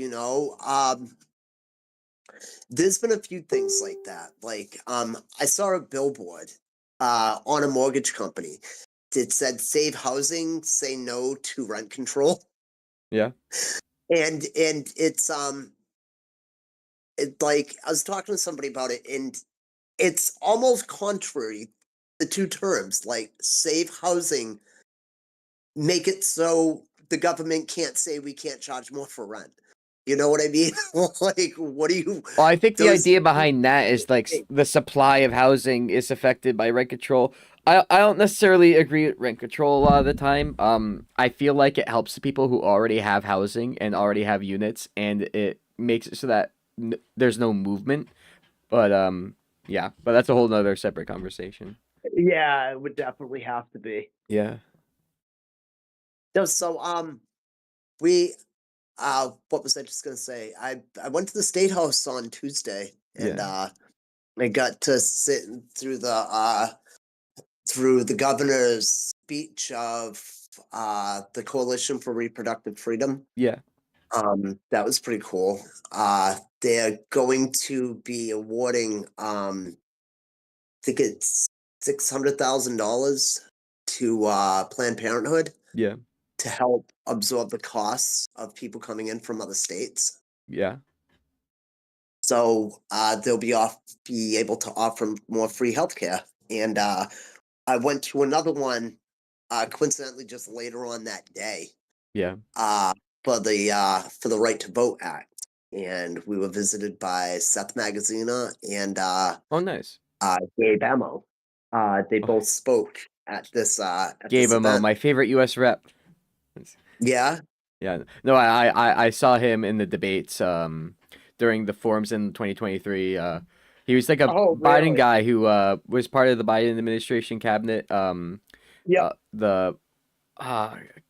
There's been a few things like that. Like, I saw a billboard on a mortgage company. It said save housing, say no to rent control. Yeah. And it, like, I was talking to somebody about it, and it's almost contrary, the two terms, like save housing, make it so the government can't say we can't charge more for rent. You know what I mean? Like, what do you? Well, I think the Those idea behind that is like the supply of housing is affected by rent control. I don't necessarily agree with rent control a lot of the time. I feel like it helps the people who already have housing and already have units, and it makes it so that there's no movement. But yeah, but that's a whole nother separate conversation. Yeah, it would definitely have to be. Yeah. No, so we what was I just gonna say? I went to the State House on Tuesday, and Yeah. I got to sit through the governor's speech of the Coalition for Reproductive Freedom. Yeah. That was pretty cool. They're going to be awarding I think it's $600,000 to Planned Parenthood Yeah. to help absorb the costs of people coming in from other states. Yeah. So they'll be able to offer more free healthcare. And I went to another one, coincidentally, just later on that day, Yeah. uh, for the Right to Vote Act, and we were visited by Seth Magazina and Oh, nice. Gabe Emo. They Oh, both spoke at Gabe this Imo, event. my favorite U.S. rep. Yeah. Yeah, no, I saw him in the debates during the forums in 2023. He was like a Oh, Biden really? guy who was part of the Biden administration cabinet. Yep. The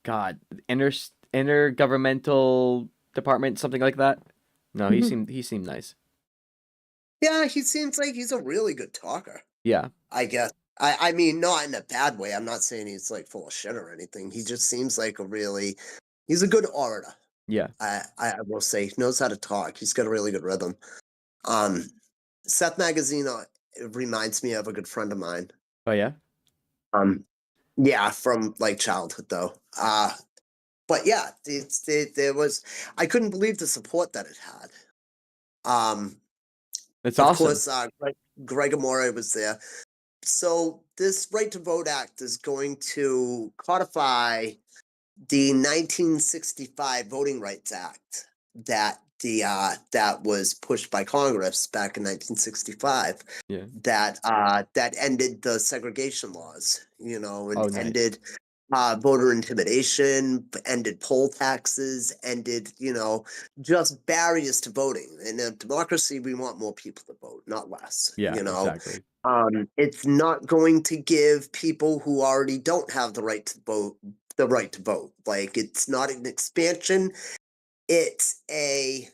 God, inter intergovernmental department, something like that. No, Mhm. he seemed nice. Yeah, he seems like he's a really good talker. Yeah, I guess. I mean, not in a bad way. I'm not saying he's like full of shit or anything. He just seems like he's a good orator. yeah. I will say he knows how to talk. He's got a really good rhythm. Um, Seth Magazine reminds me of a good friend of mine. Oh yeah, Um, yeah, from like childhood though. But yeah, there was. I couldn't believe the support that it had. Um, that's of awesome. course, Greg Amore was there. So this Right to Vote Act is going to codify the 1965 Voting Rights Act that was pushed by Congress back in 1965 Yeah. that ended the segregation laws, and Oh nice. ended voter intimidation, ended poll taxes, ended just barriers to voting. In a democracy, we want more people to vote, not less. Yeah, exactly. It's not going to give people who already don't have the right to vote the right to vote. Like it's not an expansion. It's a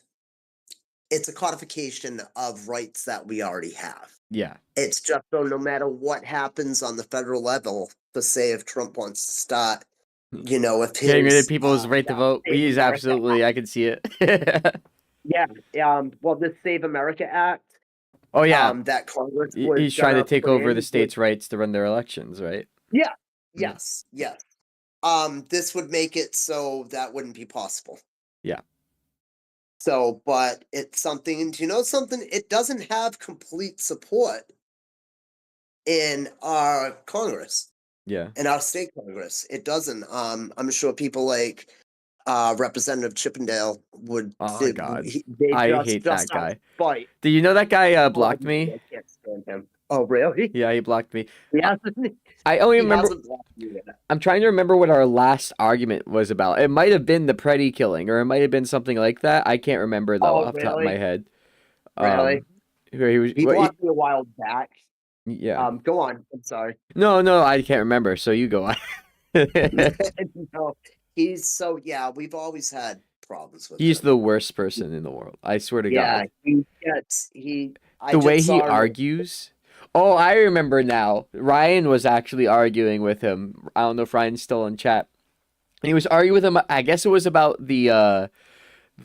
it's a codification of rights that we already have. Yeah. It's just so no matter what happens on the federal level, to say if Trump wants to start, if Getting rid of his people's right to vote. Save He's America absolutely. Act, I can see it. yeah, well, this Save America Act, Oh yeah, that Congress was he's trying to gonna take put over the in would, states' rights to run their elections, right? yeah, Mm. yes, yes. This would make it so that wouldn't be possible. Yeah. So, but it's something, and you know something? It doesn't have complete support in our Congress, Yeah. in our state Congress. It doesn't. I'm sure people like Representative Chippendale would. Oh God, They I hate just that out of guy. spite. Do you know that guy Oh, blocked me? I can't stand him. Oh, really? Yeah, he blocked me. He I, hasn't. I only He remember. hasn't blocked you yet. I'm trying to remember what our last argument was about. It might have been the Preddy killing, or it might have been something like that. I can't remember though Oh, off the top of my really? head. Really? Where he was. He blocked me a while back. Yeah. Go on. I'm sorry. No, I can't remember. So you go on. No, he's so yeah. We've always had problems with He's him. the worst person in the world. I swear to Yeah, God. he gets he. I The way just he saw him. argues. Oh, I remember now. Ryan was actually arguing with him. I don't know if Ryan's still in chat. And he was arguing with him. I guess it was about the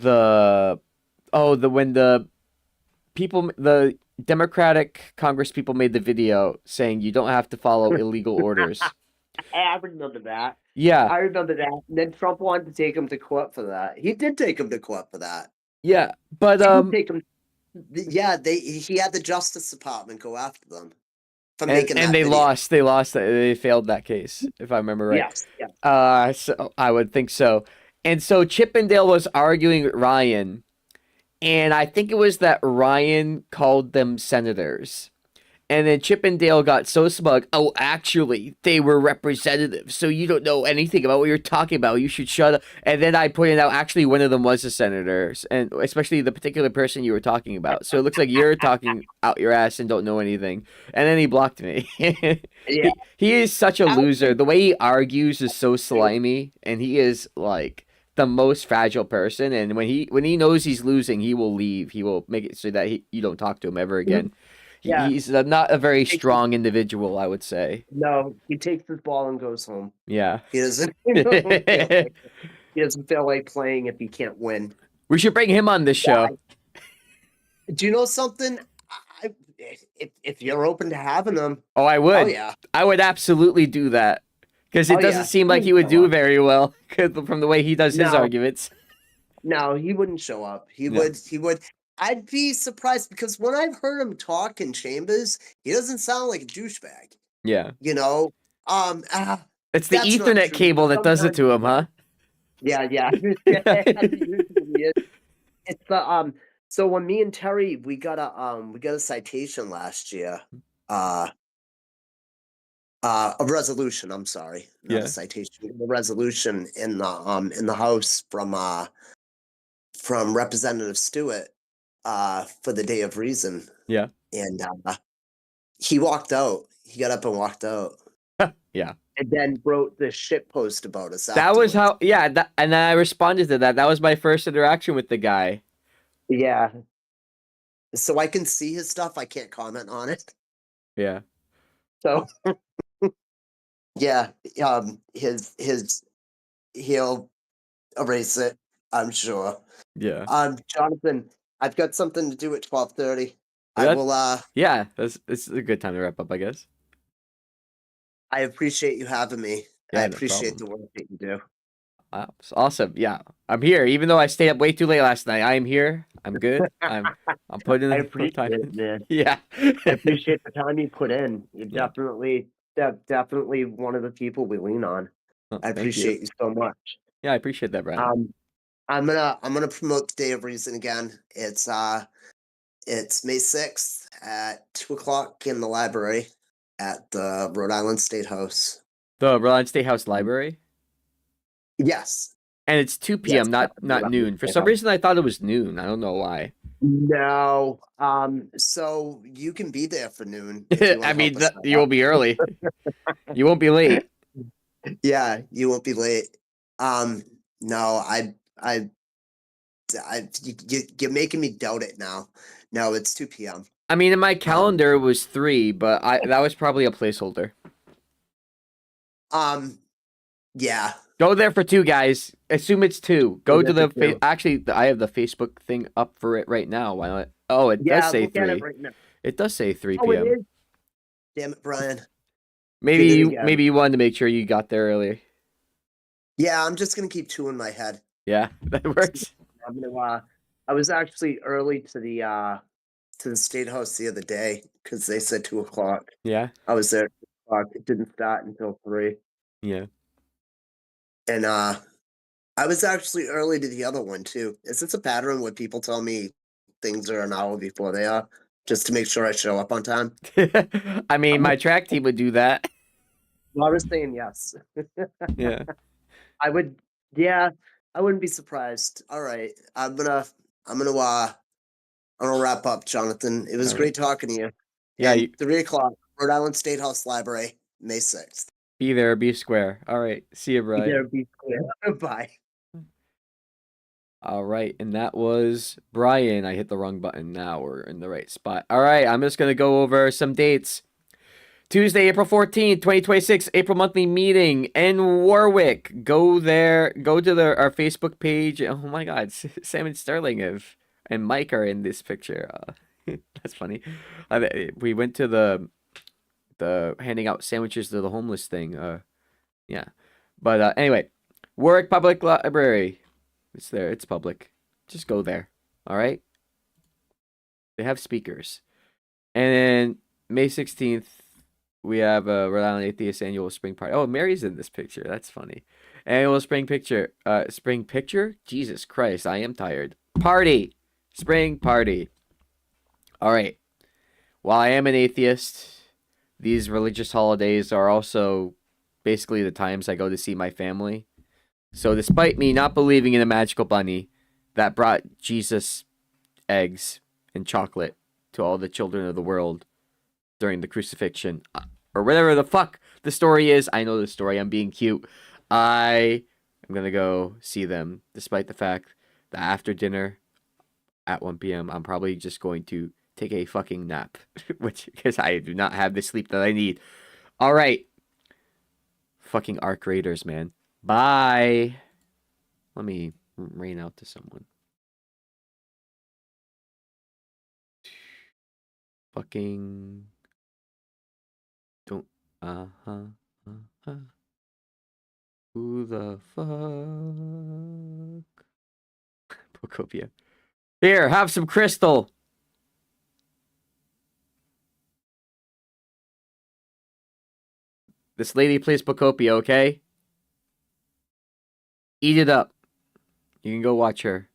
when the people, the Democratic Congress people made the video saying you don't have to follow illegal orders. I remember that. Yeah, I remember that. And then Trump wanted to take him to court for that. He did take him to court for that. yeah, but He did take him. Yeah, he had the Justice Department go after them for making and that they video. lost. They lost. They failed that case, if I remember right. Yes, yeah. So I would think so. And so Chippendale was arguing with Ryan, and I think it was that Ryan called them senators. And then Chippendale got so smug. Oh, actually, they were representatives, so you don't know anything about what you're talking about. You should shut up. And then I pointed out, actually, one of them was a senator, and especially the particular person you were talking about. So it looks like you're talking out your ass and don't know anything. And then he blocked me. Yeah. He is such a loser. The way he argues is so slimy, and he is like the most fragile person. And when he knows he's losing, he will leave. He will make it so that you don't talk to him ever again. Yeah. He's not a very strong individual, I would say. No, he takes his ball and goes home. Yeah. He doesn't. He doesn't feel like playing if he can't win. We should bring him on this show. Do you know something? If you're open to having him, Oh, I would. oh yeah, I would absolutely do that because it doesn't seem like he would do very well from the way he does his arguments. No, he wouldn't show up. He would. I'd be surprised because when I've heard him talk in chambers, he doesn't sound like a douchebag. Yeah. You know, it's the Ethernet cable that does it to him, huh? Yeah. It's the So when me and Terry we got a citation last year, a resolution. I'm sorry, not a citation. A resolution in the House from Representative Stewart for the Day of Reason. Yeah. And he walked out. He got up and walked out. Yeah. And then wrote this shit post about us. That was how. Yeah. And then I responded to that. That was my first interaction with the guy. Yeah. So I can see his stuff. I can't comment on it. Yeah. So. Yeah. He'll erase it, I'm sure. Yeah. Jonathan, I've got something to do at 12:30. I will. Yeah, it's a good time to wrap up, I guess. I appreciate you having me. Yeah, I appreciate the work that you do. Awesome. Yeah, I'm here. Even though I stayed up way too late last night, I am here. I'm good. I'm putting in. I appreciate it, man. Yeah. I appreciate the time you put in. You're definitely one of the people we lean on. I appreciate you so much. Yeah, I appreciate that, Brandon. I'm gonna promote the Day of Reason again. It's May 6th at 2:00 in the library at the Rhode Island State House. The Rhode Island State House Library? Yes. And it's 2 p.m., not noon. For some reason, I thought it was noon. I don't know why. No. So you can be there for noon. I mean, you will be early. You won't be late. Yeah, you won't be late. No, you're making me doubt it now. No, it's 2 p.m. I mean, in my calendar it was 3, but that was probably a placeholder. Yeah. Go there for 2, guys. Assume it's 2. Go to the actually, I have the Facebook thing up for it right now. Why not? Oh, it does say 3. It does say 3 p.m. It is. Damn it, Brian. Maybe you wanted to make sure you got there early. Yeah, I'm just gonna keep 2 in my head. Yeah, that works. I'm I was actually early to the state house the other day because they said 2 o'clock. Yeah, I was there at 2 o'clock. It didn't start until 3. yeah. And I was actually early to the other one too. Is this a pattern where people tell me things are an hour before they are, just to make sure I show up on time? I mean, I'm my track team would do that. Laura's saying yes. Yeah. I would, yeah, I wouldn't be surprised. All right, I'm gonna wrap up, Jonathan. It was All right. great talking to you. Yeah, And 3 o'clock, Rhode Island State House Library, May 6th. be there, be square. All right. See you, Be there, Brian. be clear. Bye. All right, and that was Brian. I hit the wrong button. Now we're in the right spot. All right, I'm just going to go over some dates. Tuesday, April 14th, 2026, April monthly meeting in Warwick. Go there, go to our Facebook page. Oh my God, Sam and Sterling and Mike are in this picture. That's funny. We went to the handing out sandwiches to the homeless thing. Yeah. But anyway, Warwick Public Library. It's there. It's public. Just go there. All right. They have speakers. And then May 16th, we have a Rhode Island Atheist annual spring party. Oh, Mary's in this picture. That's funny. Annual spring picture. Spring picture? Jesus Christ, I am tired. Party. Spring party. All right. While I am an atheist, these religious holidays are also basically the times I go to see my family. So despite me not believing in a magical bunny that brought Jesus eggs and chocolate to all the children of the world during the crucifixion, or whatever the fuck the story is, I know the story, I'm being cute. I am going to go see them, despite the fact that after dinner at 1 p.m., I'm probably just going to take a fucking nap, because I do not have the sleep that I need. All right. Fucking Arc Raiders, man. Bye. Let me rain out to someone. Fucking don't. Uh-huh. Uh-huh. Who the fuck? Pocopia. Here, have some crystal. This lady plays Pocopia, okay? Eat it up. You can go watch her.